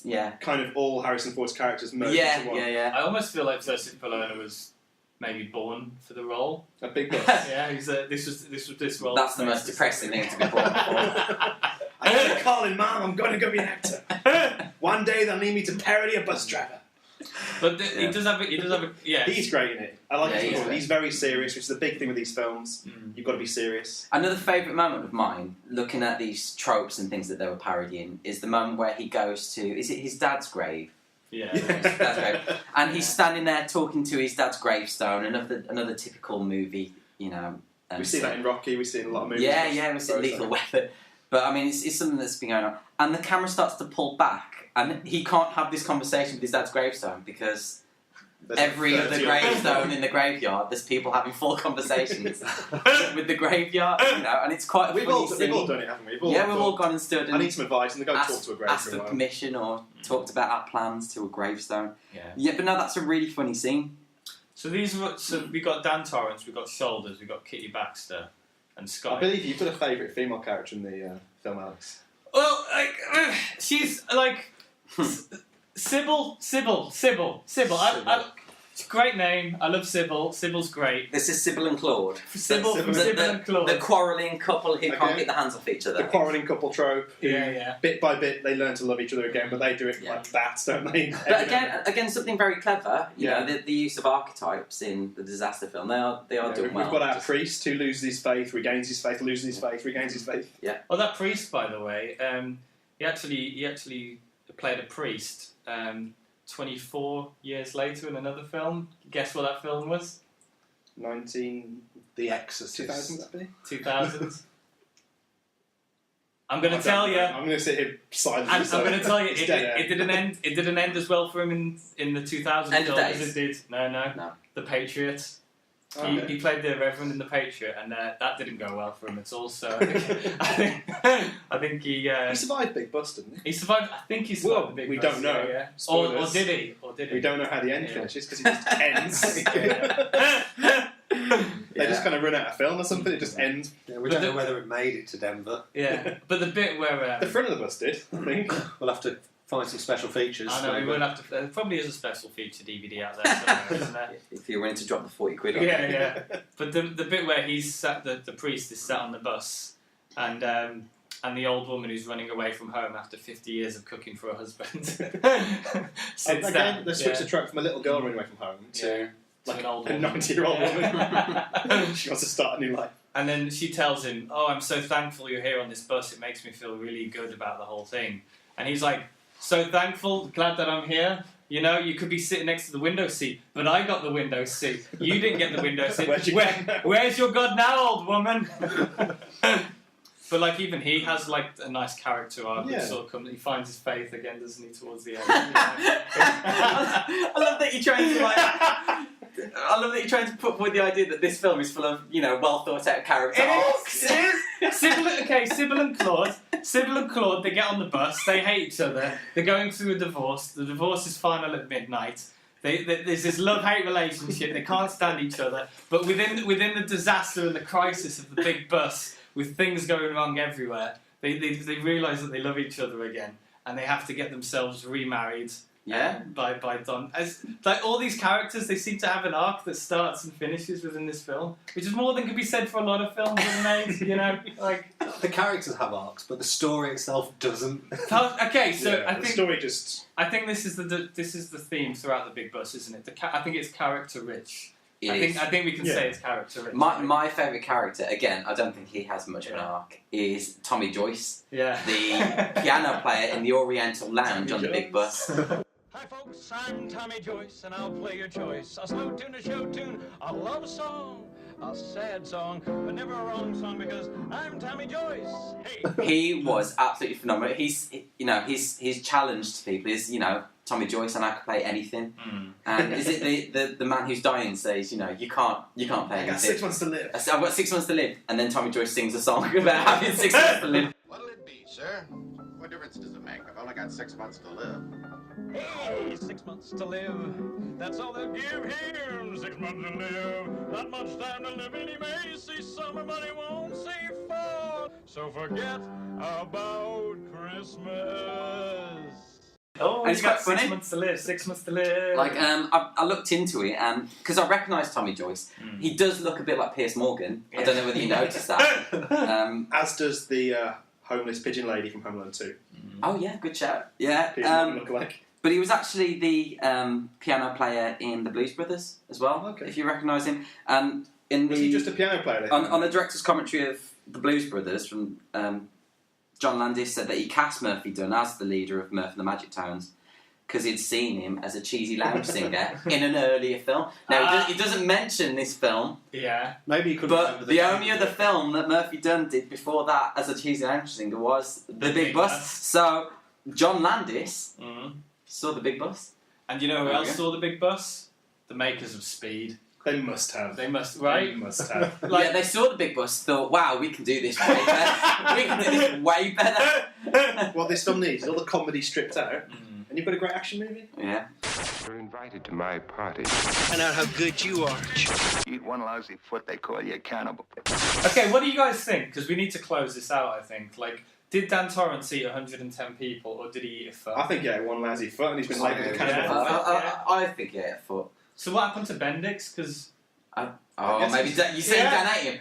Yeah. Kind of all Harrison Ford's characters merged Yeah, into one. yeah. I almost feel like Joseph Bologna was maybe born for the role. A big bus. Yeah, this was role. That's the most depressing thing to be born for. I keep calling, Mom, I'm going to go be an actor. One day they'll need me to parody a bus driver. But he Yeah. does have a yeah. He's great in it. I like Yeah, his he's role. great. He's very serious, which is the big thing with these films. Mm. You've got to be serious. Another favourite moment of mine, looking at these tropes and things that they were parodying, is the moment where he goes to, is it his dad's grave? Yeah. His dad's grave. And he's standing there talking to his dad's gravestone, another typical movie, you know. We see that in Rocky, we see it in a lot of movies. Yeah, we see Lethal Weapon. But I mean, it's something that's been going on. And the camera starts to pull back, and he can't have this conversation with his dad's gravestone because There's every 30 other of them. gravestone in the graveyard, there's people having full conversations with the graveyard, you know, and it's quite a We've funny all scene. done it, haven't we? We've all gone and stood I and need some advice, and they go talk to a grave asked for for a while. permission or talked about our plans to a gravestone. Yeah. Yeah, but no, that's a really funny scene. So we got Dan Torrance, we got Shoulders, we got Kitty Baxter, and I Scott. believe you've got a favourite female character in the film, Alex. Well, like she's like Sybil. It's a great name. I love Sybil. Sybil's great. This is Sybil and Claude. Sybil from Sybil. Sybil and Claude. The quarrelling couple who can't Okay. get their hands off each other. The quarrelling couple trope. Who, Yeah. Bit by bit, they learn to love each other again, but they do it Yeah. like that, don't they? But again, something very clever. You Yeah. know, the use of archetypes in the disaster film. They are Yeah, doing well. We've got our priest who loses his faith, regains his faith, loses his faith, regains his faith. Oh, that priest, by the way, he actually played a priest 24 years later in another film. Guess what that film was? 2000, The Exorcist. I believe? 2000. I'm going to tell you. I'm going to sit here silently. I'm going to tell you, It's it dead air. didn't end. It didn't end as well for him in the 2000 End of film as Days. it did. No. No. The Patriot. Oh, He, okay. he played the Reverend in the Patriot, and that didn't go well for him at all. So I think he He survived Big Bust, didn't he? he survived. I think he survived Well, the big. we bust, don't know. Yeah. Or Spoilers. did he? Or did he? We don't know how the end Yeah. finishes because it just ends. Yeah. They just kind of run out of film or something. It just ends. Yeah, we But don't know the- whether it made it to Denver. Yeah, but the bit where The front of the bus did, I think. We'll have to find some special features. I know we will have to. There probably is a special feature DVD out there somewhere, isn't there? If you're willing to drop the 40 quid on it. Yeah. But the bit where he's sat, the priest is sat on the bus, and the old woman who's running away from home after 50 years of cooking for her husband sits Again, down. they switched the trope from a little girl running away from home to like an old a woman. 90-year-old Yeah. woman. She wants to start a new life. And then she tells him, "Oh, I'm so thankful you're here on this bus. It makes me feel really good about the whole thing." And he's like, "So thankful, glad that I'm here. You know, you could be sitting next to the window seat, but I got the window seat. You didn't get the window seat. Where's your God now?" Where's your God now, old woman?" But like even he has like a nice character arc. Yeah. That sort of comes. He finds his faith again, doesn't he, towards the end? I love that you're trying to I love that you're trying to put forward the idea that this film is full of, you know, well thought out character arcs. It is. Sybil and Claude, they get on the bus, they hate each other, they're going through a divorce, the divorce is final at midnight, there's this love-hate relationship, they can't stand each other, but within the disaster and the crisis of the big bus, with things going wrong everywhere, they realise that they love each other again, and they have to get themselves remarried. Yeah. By Don. Like all these characters, they seem to have an arc that starts and finishes within this film, which is more than could be said for a lot of films that are made. You know, like The characters have arcs, but the story itself doesn't. Okay, so Yeah, the story just. I think this is the theme throughout the Big Bus, isn't it? I think it's character rich. I think we can say it's character rich. My favourite character, again, I don't think he has much of an arc, is Tommy Joyce, Yeah. the piano player in the Oriental Lounge on the Big Bus. Hi folks, I'm Tommy Joyce, and I'll play your choice. A slow tune, a show tune, a love song, a sad song, but never a wrong song because I'm Tommy Joyce. Hey. He was absolutely phenomenal. He's challenge to people is, Tommy Joyce, and I can play anything. And is it the man who's dying says, you can't play anything. I got 6 months to live. I've got 6 months to live, and then Tommy Joyce sings a song about having 6 months to live. What'll it be, sir? What difference does it make? I've only got 6 months to live. Hey, 6 months to live. That's all they'll give him. 6 months to live. Not much time to live, and he may see summer, but he won't see fall. So forget about Christmas. Oh, And it's you got quite funny. 6 months to live. 6 months to live. Like, I looked into it, and because I recognise Tommy Joyce, he does look a bit like Piers Morgan. I don't know whether you noticed that. As does the homeless pigeon lady from Home Alone 2. Oh yeah, good shout. Yeah. Piers Morgan look like. But he was actually the piano player in the Blues Brothers as well, Okay. if you recognise him. And in Was he just a piano player? on the director's commentary of the Blues Brothers, from John Landis said that he cast Murphy Dunn as the leader of Murph and the Magic Tones because he'd seen him as a cheesy lounge singer in an earlier film. Now, he doesn't mention this film, Yeah. Maybe you could. but the only other film that Murphy Dunn did before that as a cheesy lounge singer was The Big Bus. So, John Landis saw The Big Bus. And you know who There we else go. saw the Big Bus? The makers of Speed. They must have. They must, They right? must have. Yeah, they saw The Big Bus, thought, wow, we can do this way better. We can do this way better. What this film needs is all the comedy stripped out, and you've got a great action movie. Yeah. You're invited to my party. Find out how good you are. Eat one lousy foot, they call you a cannibal. Okay, what do you guys think? Because we need to close this out, I think. Like, did Dan Torrance eat 110 people, or did he eat a foot? I think one lousy foot, and he's been labelled a Yeah. cannibal. I think, yeah, foot. So what happened to Bendix? Because Oh, guess maybe it's- you saying Dan ate him?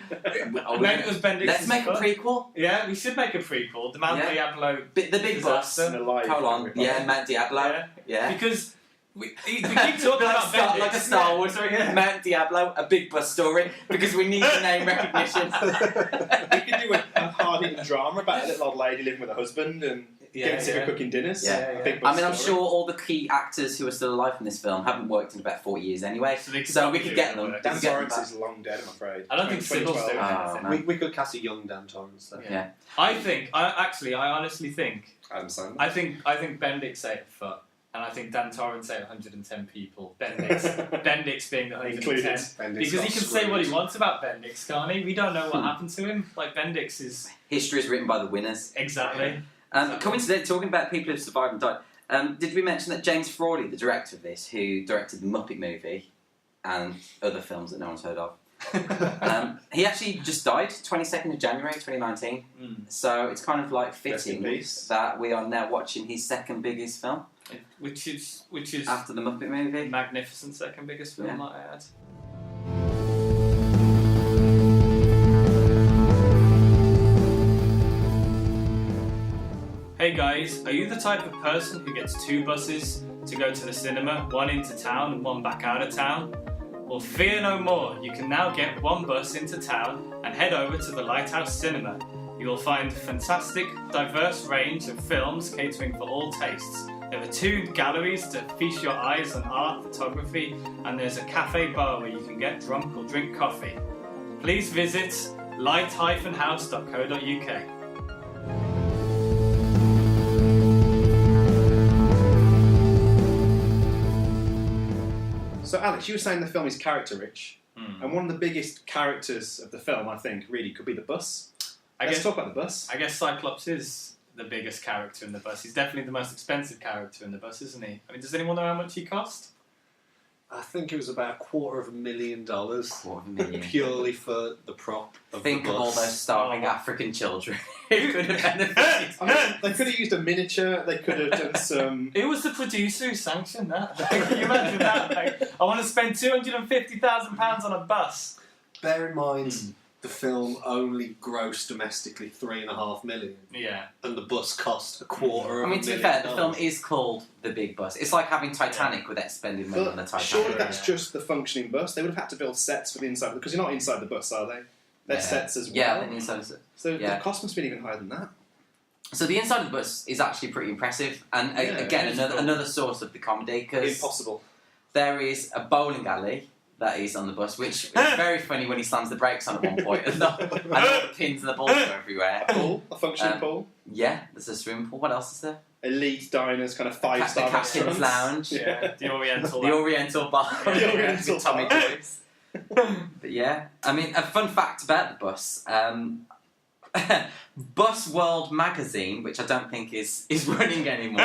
maybe it was Bendix's Let's make a foot. prequel. Yeah, we should make a prequel. The Mount Yeah. Diablo. The Big Bus. Disaster. In a live Colon. Republic. Yeah, Mount Diablo. Yeah. Yeah. Because we keep talking about Bendix. Like a Star Wars, Mount Diablo, a Big Bus story, because we need the name recognition. We could do a hard-hitting drama about a little old lady living with her husband and getting sick of cooking dinners. Yeah. A Big I Bus mean, I'm story. sure all the key actors who are still alive in this film haven't worked in about 40 years anyway, So they could so probably we could do get it, them. but Dan We could get them Torrance back. is long dead, I'm afraid. I don't think Sybil's 2012. doing Oh, anything. man. We could cast a young Dan Torrance then. Yeah. I honestly think, Adam Sandler. I think Bendix ate a foot, and I think Dan Torrance ate 110 people. Bendix being the 110. Included. Bendix Because he got can say what he screwed. wants about Bendix, can't he? We don't know what happened to him. Like, Bendix is... History is written by the winners. Exactly. Coincidentally, talking about people who've survived and died, did we mention that James Frawley, the director of this, who directed the Muppet movie and other films that no one's heard of, he actually just died 22nd of January 2019. So it's kind of like Rest in fitting peace. that we are now watching his second biggest film Which is after the Muppet movie. magnificent second biggest film, Yeah. might I add. Hey guys, are you the type of person who gets two buses to go to the cinema, one into town and one back out of town? Well, fear no more, you can now get one bus into town and head over to the Lighthouse Cinema. You will find a fantastic, diverse range of films catering for all tastes. There are 2 galleries to feast your eyes on art, photography, and there's a cafe bar where you can get drunk or drink coffee. Please visit light-house.co.uk. So, Alex, you were saying the film is character-rich, and one of the biggest characters of the film, I think, really could be the bus. Let's talk about the bus. I guess Cyclops is the biggest character in the bus. He's definitely the most expensive character in the bus, isn't he? I mean, does anyone know how much he cost? I think it was about $250,000. $250,000. Purely for the prop of Think the of all bus. those starving African children who could have benefited. I mean, they could have used a miniature. They could have done some. Who was the producer who sanctioned that? Can you imagine that? Like, I want to spend £250,000 on a bus. Bear in mind, the film only grossed domestically $3.5 million, Yeah. and the bus cost $250,000. I mean, to be fair, the film is called The Big Bus. It's like having Titanic without spending money on the Titanic. Surely that's just the functioning bus. They would have had to build sets for the inside because you're not inside the bus, are they? They're sets as well. Yeah, they're inside. So the cost must have been even higher than that. So the inside of the bus is actually pretty impressive, and again, another source of the comedy because Impossible. there is a bowling alley that is on the bus, which is very funny when he slams the brakes on at one point, and all the pins and the balls go everywhere. A functioning pool. Yeah, there's a swimming pool. What else is there? Elite diners, kind of 5-star The Captain's restaurants. Lounge. Yeah, the Oriental. The Oriental Bar. The Oriental with Tommy Bar. Joyce. But yeah, I mean, a fun fact about the bus. Bus World magazine, which I don't think is running anymore,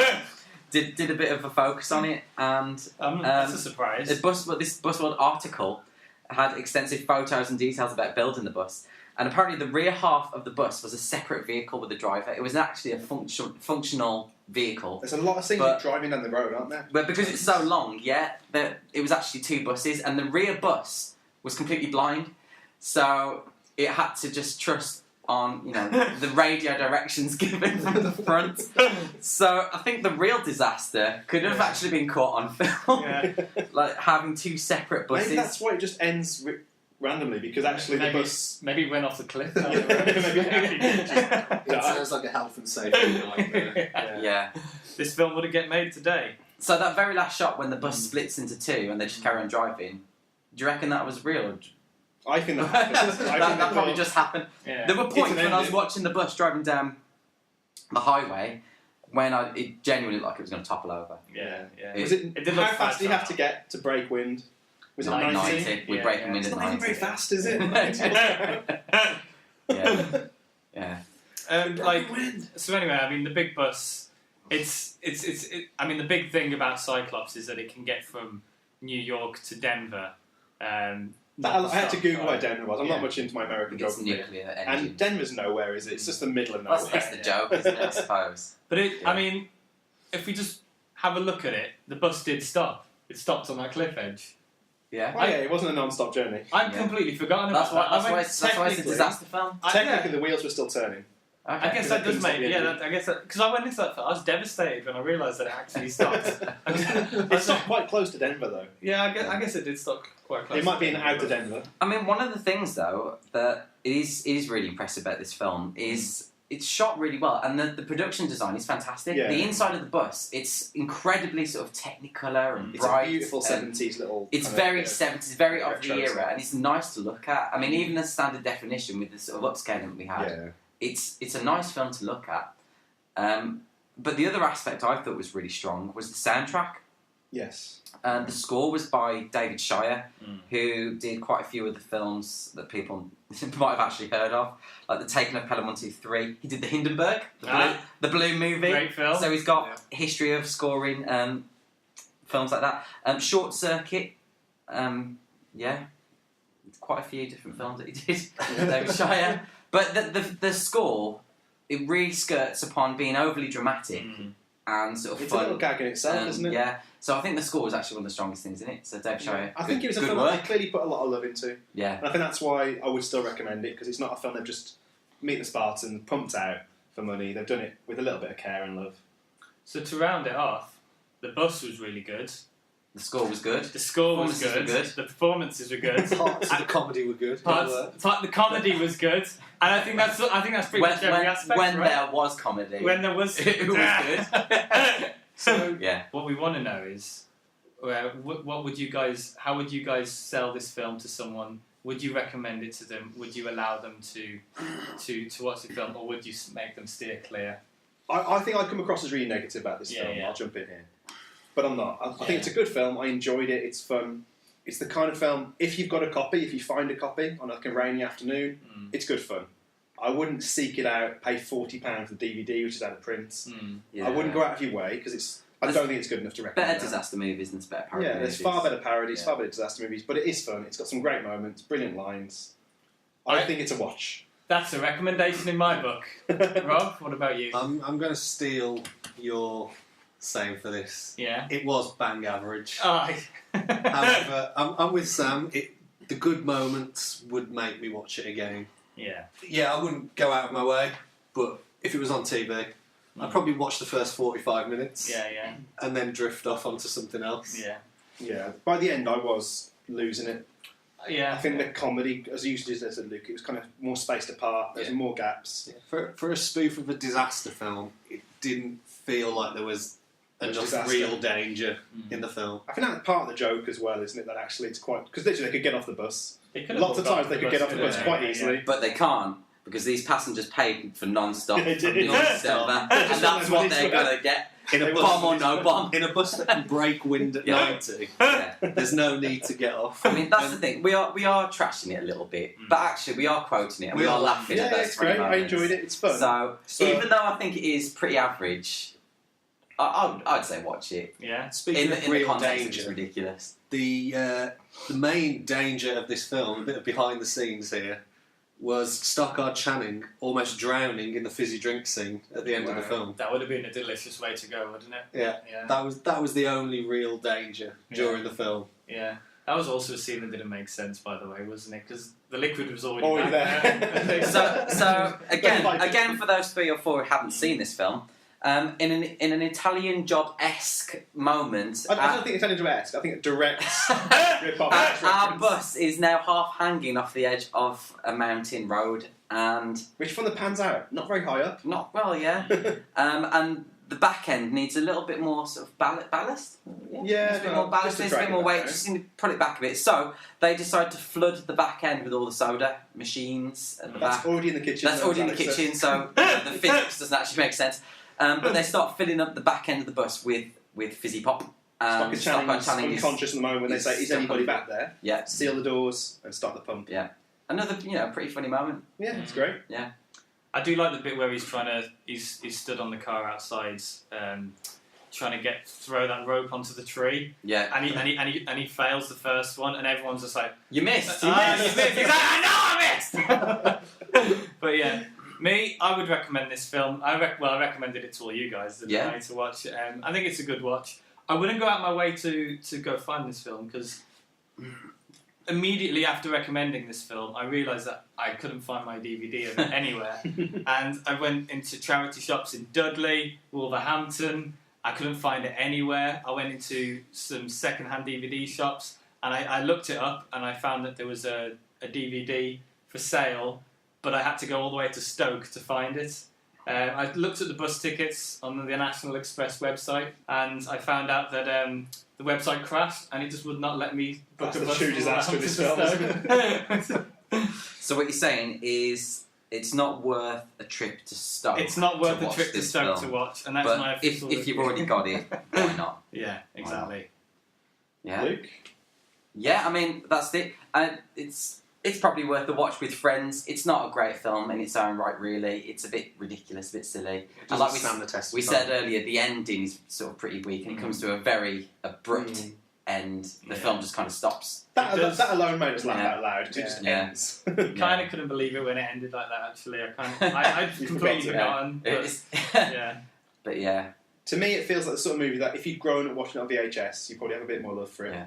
did a bit of a focus on it, and that's a surprise. this Bus World article had extensive photos and details about building the bus, and apparently the rear half of the bus was a separate vehicle with a driver. It was actually a functional vehicle. There's a lot of things driving down the road, aren't there? But because it's so long, it was actually 2 buses, and the rear bus was completely blind, so it had to just trust on, the radio directions given from the front. So I think the real disaster could have actually been caught on film. Yeah. Like having 2 separate buses. Maybe that's why it just ends randomly, because actually the bus... Maybe it went off the cliff. It sounds like a health and safety nightmare. Yeah. This film wouldn't get made today. So that very last shot when the bus splits into 2 and they just carry on driving, do you reckon that was real? I think that happened. that probably just happened. Yeah. There were points when I was watching the bus driving down the highway when it genuinely looked like it was going to topple over. Yeah, yeah. It did how fast do you have to get to break wind? Was it 90? With breaking wind It's at not 90. even very fast, is it? Yeah. So anyway, I mean, the big bus. I mean, the big thing about Cyclops is that it can get from New York to Denver. I had to Google where Denver was. I'm not much into my American It's geography. nuclear energy. And Denver's nowhere, is it? It's just the middle of nowhere. That's the joke, isn't it, I suppose? But I mean, if we just have a look at it, the bus did stop. It stopped on that cliff edge. Yeah. Oh, yeah, it wasn't a non-stop journey. I'd completely forgotten about that. That's why it's a disaster film. Technically, the wheels were still turning. Okay. I guess that does make I guess because I went into that film, I was devastated when I realised that it actually stopped. It stopped quite close to Denver, though. Yeah, I guess it did stop quite close. It might be an out of Denver. I mean, one of the things though that is really impressive about this film is it's shot really well, and the production design is fantastic. Yeah. The inside of the bus, it's incredibly sort of technicolor and It's bright. a beautiful 70s little... It's very 70s, very of the era, and it's nice to look at. I mean, even the standard definition with the sort of upscaling we had, it's a nice film to look at. But the other aspect I thought was really strong was the soundtrack. Yes. The score was by David Shire, who did quite a few of the films that people might have actually heard of, like The Taken of Pelham 1, 2, 3. He did the Hindenburg, the Blue movie. Great film. So he's got a history of scoring films like that. Short Circuit, quite a few different films that he did, David Shire. But the score, it really skirts upon being overly dramatic and sort of It's fun. a little gag in itself, isn't it? Yeah. So I think the score was actually one of the strongest things in it. So David Shire, I think it was a good film work. that they clearly put a lot of love into. Yeah. And I think that's why I would still recommend it, because it's not a film they've just Meet the Spartans pumped out for money. They've done it with a little bit of care and love. So to round it off, the bus was really good. The score was good. The score was good. The performances were good. Parts of the comedy were good. The comedy was good, and I think that's pretty much every aspect. When right? there was comedy, when there was, it was good. So yeah, what we want to know is, what would you guys? How would you guys sell this film to someone? Would you recommend it to them? Would you allow them to watch the film, or would you make them steer clear? I think I come across as really negative about this film. I'll jump in here. But I'm not. I think it's a good film. I enjoyed it. It's fun. It's the kind of film, if you've got a copy, if you find a copy on like a rainy afternoon, it's good fun. I wouldn't seek it out, pay £40 for the DVD, which is out of print. I wouldn't go out of your way, because it's I don't think it's good enough to recommend. Better disaster movies than better parody movies. There's far better parodies, far better disaster movies, but it is fun. It's got some great moments, brilliant lines. I think it's a watch. That's a recommendation in my book. Rob, what about you? I'm going to steal your saying for this. Yeah. It was bang average. Oh, However, I'm with Sam. The good moments would make me watch it again. Yeah. Yeah, I wouldn't go out of my way, but if it was on TV, I'd probably watch the first 45 minutes. Yeah. And then drift off onto something else. Yeah. By the end, I was losing it. Yeah. I think the comedy, as you said, Luke, it was kind of more spaced apart. There's more gaps. Yeah. For a spoof of a disaster film, it didn't feel like there was enough real danger in the film. I think that's part of the joke as well, isn't it? That actually it's quite... Because literally they could get off the bus. Lots of times they could get off the bus quite easily. But they can't, because these passengers paid for non-stop They did. non-stop, and that's what they're going to get. In a bomb or no bomb. In a bus that can break wind at 90, there's no need to get off. I mean, that's the thing. We are trashing it a little bit, but actually we are quoting it and we are laughing at those it's great. moments. I enjoyed it. It's fun. So even though I think it is pretty average, I'd say watch it. Yeah. Speaking of in real the context, danger, it's ridiculous. The main danger of this film, a bit of behind the scenes here, was Stockard Channing almost drowning in the fizzy drink scene at the end of the film. That would have been a delicious way to go, wouldn't it? Yeah. That was the only real danger during the film. Yeah. That was also a scene that didn't make sense, by the way, wasn't it? Because the liquid was already there. so again, for those 3 or 4 who haven't seen this film, in an Italian Job-esque moment... I don't think Italian Job-esque. I think it directs our bus is now half hanging off the edge of a mountain road, and... Which from the pans out, not very high up. Not well, yeah. And the back end needs a little bit more sort of ballast. Yeah, a bit more ballast, needs a bit more weight, just need to pull it back a bit. So they decide to flood the back end with all the soda machines at the back. That's already in the kitchen. That's already in the kitchen, so the physics doesn't actually make sense. But they start filling up the back end of the bus with fizzy pop. Stockard Channing's unconscious at the moment when they say, is anybody back there? Yeah. Seal the doors and start the pump. Yeah. Another, pretty funny moment. Yeah, it's great. Yeah. I do like the bit where he's stood on the car outside, trying to throw that rope onto the tree. Yeah. And he fails the first one, and everyone's just like, "You missed. You missed." He's like, "I know I missed." But yeah, I would recommend this film. I recommended it to all you guys to watch. I think it's a good watch. I wouldn't go out my way to go find this film because immediately after recommending this film, I realised that I couldn't find my DVD of it anywhere. And I went into charity shops in Dudley, Wolverhampton. I couldn't find it anywhere. I went into some second-hand DVD shops and I looked it up and I found that there was a DVD for sale, but I had to go all the way to Stoke to find it. I looked at the bus tickets on the National Express website and I found out that the website crashed and it just would not let me book a bus. That's a true disaster with this film. So what you're saying is it's not worth a trip to Stoke. It's not worth a trip to Stoke to watch, and that's my official if you've already got it, why not? Yeah, exactly. Yeah. Luke? Yeah, I mean that's it. It's probably worth a watch with friends. It's not a great film in its own right, really. It's a bit ridiculous, a bit silly. And like stand the test. We said earlier, the ending is sort of pretty weak, and it comes to a very abrupt end. The film just kind of stops. That alone made us laugh out loud because it just ends. Kind of couldn't believe it when it ended like that. Actually, I'd completely forgotten. But yeah. To me, it feels like the sort of movie that if you'd grown up watching it on VHS, you probably have a bit more love for it. Yeah.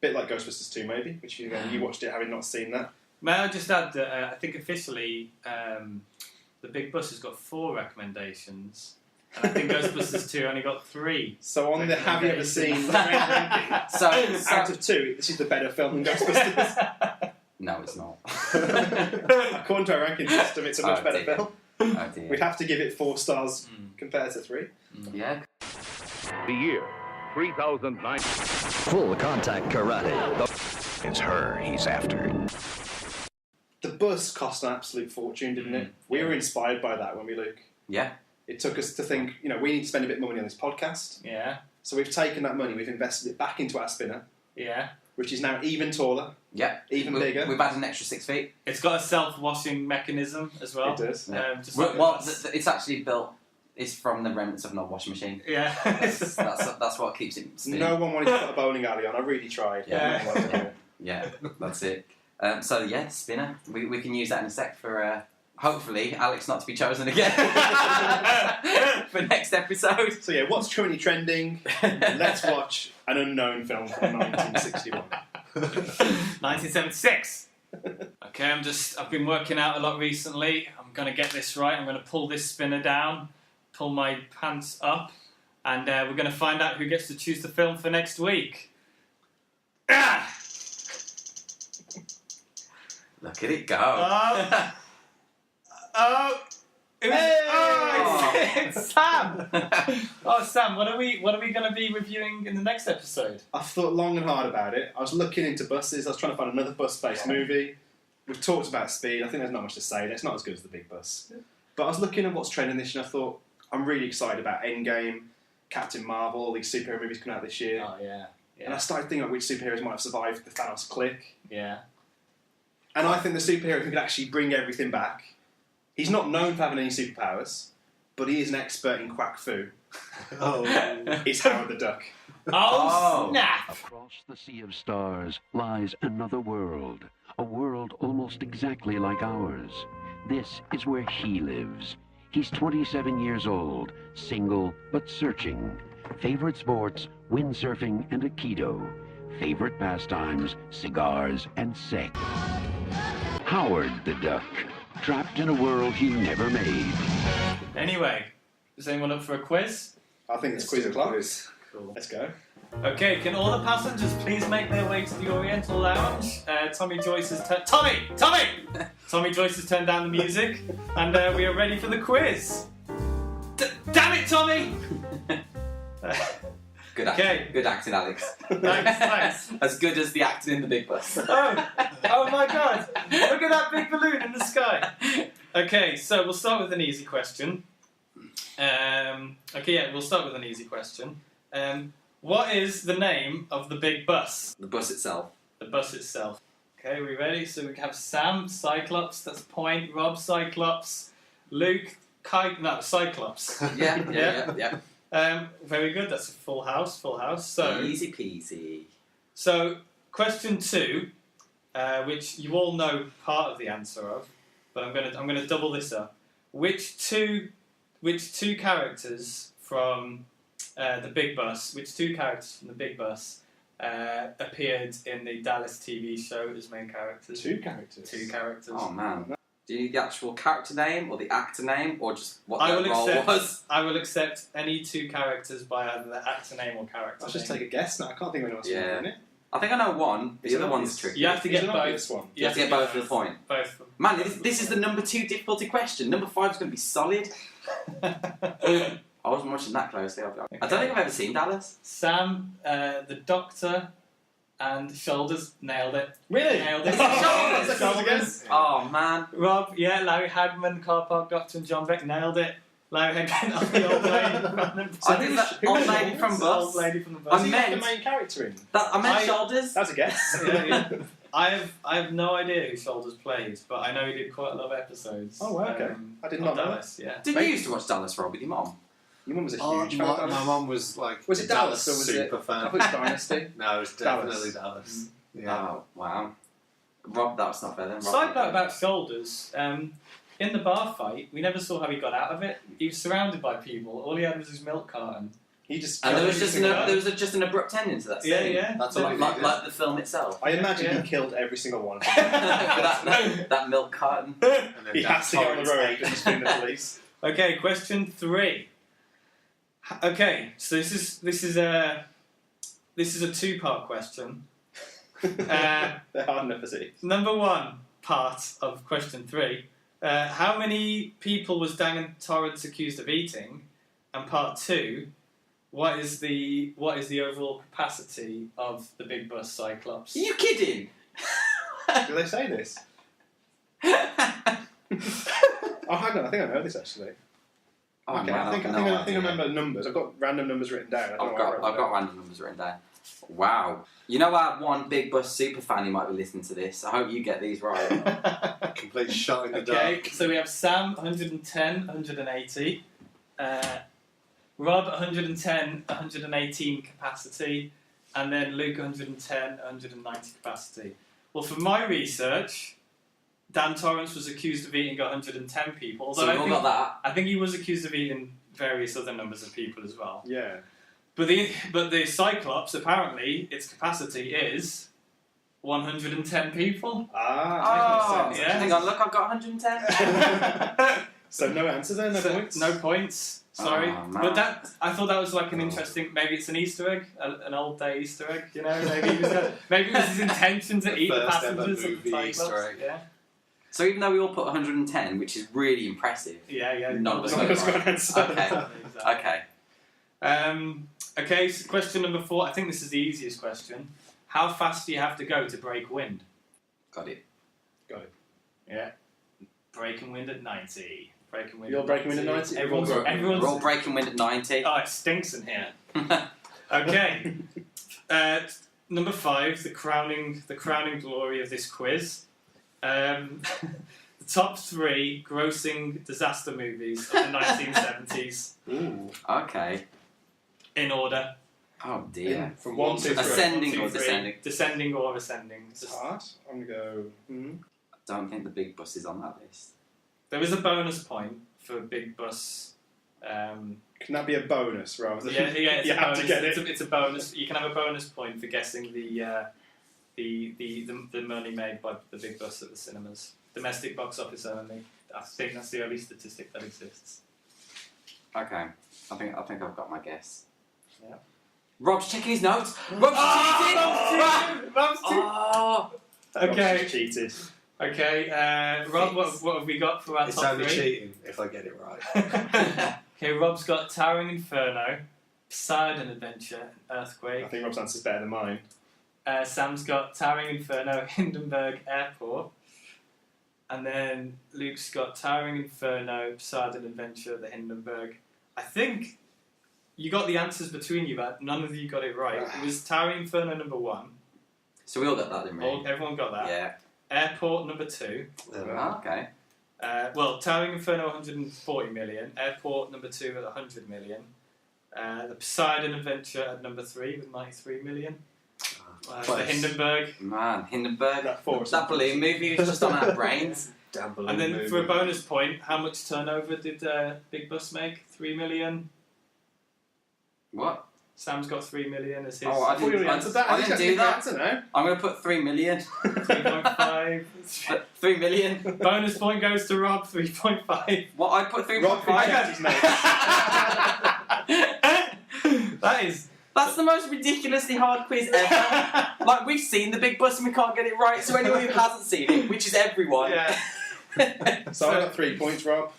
Bit like Ghostbusters 2, maybe, which you watched it having not seen that. May I just add that I think officially the Big Bus has got 4 recommendations, and I think Ghostbusters 2 only got 3. So on the have you ever seen ranking, out of 2, this is the better film than Ghostbusters. No, it's not. According to our ranking system, it's a much better film. Oh dear. We'd have to give it 4 stars compared to 3. Yeah. The year 3009. Full contact karate. It's her he's after. The bus cost an absolute fortune, didn't it? We were inspired by that when we look. Yeah. It took us to think, we need to spend a bit more money on this podcast. Yeah. So we've taken that money, we've invested it back into our spinner. Yeah. Which is now even taller. Yeah. Even bigger. We've added an extra 6 feet. It's got a self-washing mechanism as well. It does. It's actually built. It's from the remnants of an old washing machine. Yeah. That's what keeps it spinning. No one wanted to put a bowling alley on. I really tried. Yeah. No one wanted to do it. Yeah, that's it. So yeah, spinner. We can use that in a sec for hopefully Alex not to be chosen again for next episode. So yeah, what's currently trending? Let's watch an unknown film from 1961. 1976. Okay, I've been working out a lot recently. I'm going to get this right. I'm going to pull this spinner down, pull my pants up, and we're going to find out who gets to choose the film for next week. Ah! Look at it go. It's Sam. Oh, Sam, what are we going to be reviewing in the next episode? I thought long and hard about it. I was looking into buses. I was trying to find another bus-based movie. We've talked about Speed. I think there's not much to say. It's not as good as The Big Bus. But I was looking at what's trending this year, and I thought, I'm really excited about Endgame, Captain Marvel, all these superhero movies coming out this year. Oh, yeah. And I started thinking about which superheroes might have survived the Thanos click. Yeah. And I think the superhero who could actually bring everything back, he's not known for having any superpowers, but he is an expert in quack fu. It's Howard the Duck. Oh, snap! Across the sea of stars lies another world, a world almost exactly like ours. This is where he lives. He's 27 years old, single but searching. Favorite sports, windsurfing and Aikido. Favorite pastimes, cigars and sex. Howard the Duck, trapped in a world he never made. Anyway, is anyone up for a quiz? I think it's quiz o'clock. Cool. Let's go. Okay, can all the passengers please make their way to the Oriental Lounge? Tommy Joyce has Tommy Joyce has turned down the music, and we are ready for the quiz. Damn it, Tommy! Good acting, Okay. Good acting, Alex. Thanks. As good as the acting in The Big Bus. Oh my God! Look at that big balloon in the sky. Okay, so we'll start with an easy question. We'll start with an easy question. What is the name of the big bus? The bus itself. The bus itself. Okay, we ready? So we have Sam, Cyclops, that's point. Rob, Cyclops. Luke, Cyclops. Yeah. Very good, that's a full house. So Easy peasy. So, question 2, which you all know part of the answer of, but I'm gonna double this up. Which two characters from the Big Bus? Which two characters from the Big Bus appeared in the Dallas TV show as main characters? Two characters. Oh man. Do you need the actual character name or the actor name or just what their role was? I will accept any two characters by either the actor name or character I'll just name. take a guess now. I can't think of anyone else in it. I think I know one. The other one's tricky. You have to get both. One. You have to get both for the point. Both. Man, this is the number 2 difficulty question. Number 5 is going to be solid. I wasn't watching that closely. I don't think I've ever seen Dallas. Sam, the Doctor, and Shoulders nailed it. Really? Nailed it. Shoulders. Oh man. Rob, yeah, Larry Hagman, Car Park Doctor, and John Beck nailed it. Larry Hagman, the old lady. I think that old lady from Bus. Old lady from the bus. Was he like the main character in? I meant Shoulders. That's a guess. Yeah. I have no idea who Shoulders plays, but I know he did quite a lot of episodes. Oh, wow, okay. I did not know Dallas, yeah. Did you used to watch Dallas, Rob, with your mom? Your mum was a huge fan of Dallas. My mum was like... Was it Dallas or was super it... fan. I thought it was Dynasty. No, it was definitely Dallas. Yeah. Oh, wow. Rob, that was not fair then. Rob, Side note about Shoulders, in the bar fight, we never saw how he got out of it. He was surrounded by people. All he had was his milk carton. He just... And there was just an abrupt ending to that scene. Yeah. That's like the film itself. I imagine he killed every single one. that milk carton. He has to get on the road and spin the police. Okay, question 3. Okay, so this is a 2-part question. They're hard enough to see. Number 1 part of question 3. How many people was Dan Torrance accused of eating? And part 2, what is the overall capacity of the Big Bus Cyclops? Are you kidding? Do they say this? Oh, hang on. I think I know this actually. Oh, okay, man, I think I remember numbers. I've got random numbers written down. I've got random numbers written down. Wow. You know our one Big Bus super fan who might be listening to this. I hope you get these right. Complete shot in the Okay, dark. so we have Sam, 110, 180. Rob 110, 118 capacity, and then Luke 110, 190 capacity. Well, from my research, Dan Torrance was accused of eating 110 people. So you all got that? I think he was accused of eating various other numbers of people as well. Yeah. But the Cyclops, apparently, its capacity is 110 people. Ah, yeah. Hang on, look, I've got 110. So no answer then, no points? No points. Sorry, Oh, but I thought that was like an interesting. Maybe it's an Easter egg, an old day Easter egg. You know, maybe it was his intention to eat the first ever passengers of movie the Easter Cyclops. egg. Yeah, So even though we all put 110, which is really impressive, yeah. none of us None of us got got an answer. Okay. Exactly. Okay. Okay. So question number 4. I think this is the easiest question. How fast do you have to go to break wind? Got it. Yeah. Breaking wind at 90. Breaking wind. You're breaking wind at 90? Everyone's. We're all breaking wind at 90. Oh, it stinks in here. Okay. Number 5, the crowning glory of this quiz. The top 3 grossing disaster movies of the 1970s. Ooh. Okay. In order. Oh dear. From 1 to 3. Ascending 1, or 2, 3. descending? Descending or ascending. It's hard. I'm going to go... I don't think the Big Bus is on that list. There is a bonus point for Big Bus. Can that be a bonus rather than... Yeah, it's you a have bonus. to get it. It's a bonus. You can have a bonus point for guessing the money made by the Big Bus at the cinemas. Domestic box office only. I think that's the only statistic that exists. Okay. I think I've got my guess. Yeah. Rob's checking his notes. Rob's cheating. Rob's cheating. Oh. Okay. Rob's cheated. Okay. Rob, what have we got for our It's top only 3? cheating if I get it right. Okay, Rob's got Towering Inferno, Poseidon Adventure, Earthquake. I think Rob's answer's better than mine. Sam's got Towering Inferno, Hindenburg Airport. And then Luke's got Towering Inferno, Poseidon Adventure, the Hindenburg. I think you got the answers between you, but none of you got it right. It was Towering Inferno number 1. So we all got that, didn't we? Everyone got that. Yeah. Airport number 2. Oh, okay. Well, Towering Inferno 140 million. Airport number 2 at 100 million. The Poseidon Adventure at number 3 with 93 million. The Hindenburg. Man, Hindenburg. That That balloon movie was just on our brains. Damn balloon And then movie. for a bonus point, how much turnover did Big Bus make? 3 million. What? Sam's got 3 million as his. Oh, I didn't answered that. I didn't do that. Now. I'm going to put 3 million. 3.5. 3 million. Bonus point goes to Rob, 3.5. What? I put 3.5. Rob can check his notes. That is. That's the most ridiculously hard quiz ever. Like, we've seen the Big Bus and we can't get it right, so anyone who hasn't seen it, which is everyone. Yeah. So I got 3 points, Rob.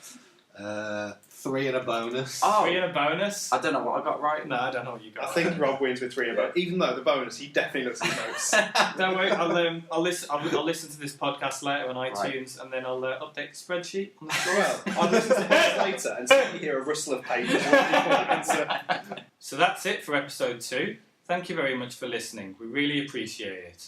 3 and a bonus. Oh, 3 and a bonus. I don't know what I got right. No, I don't know what you got. I think Rob wins with 3 and a bonus. Even though the bonus, he definitely looks at his notes. Don't worry, I'll listen to this podcast later on iTunes, and then I'll update the spreadsheet on the scores. Well, I'll listen to it later and see you hear a rustle of paper. Answer. So that's it for episode 2. Thank you very much for listening. We really appreciate it.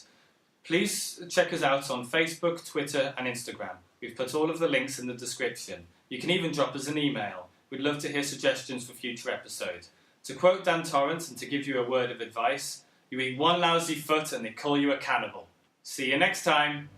Please check us out on Facebook, Twitter, and Instagram. We've put all of the links in the description. You can even drop us an email. We'd love to hear suggestions for future episodes. To quote Dan Torrance and to give you a word of advice, you eat one lousy foot and they call you a cannibal. See you next time.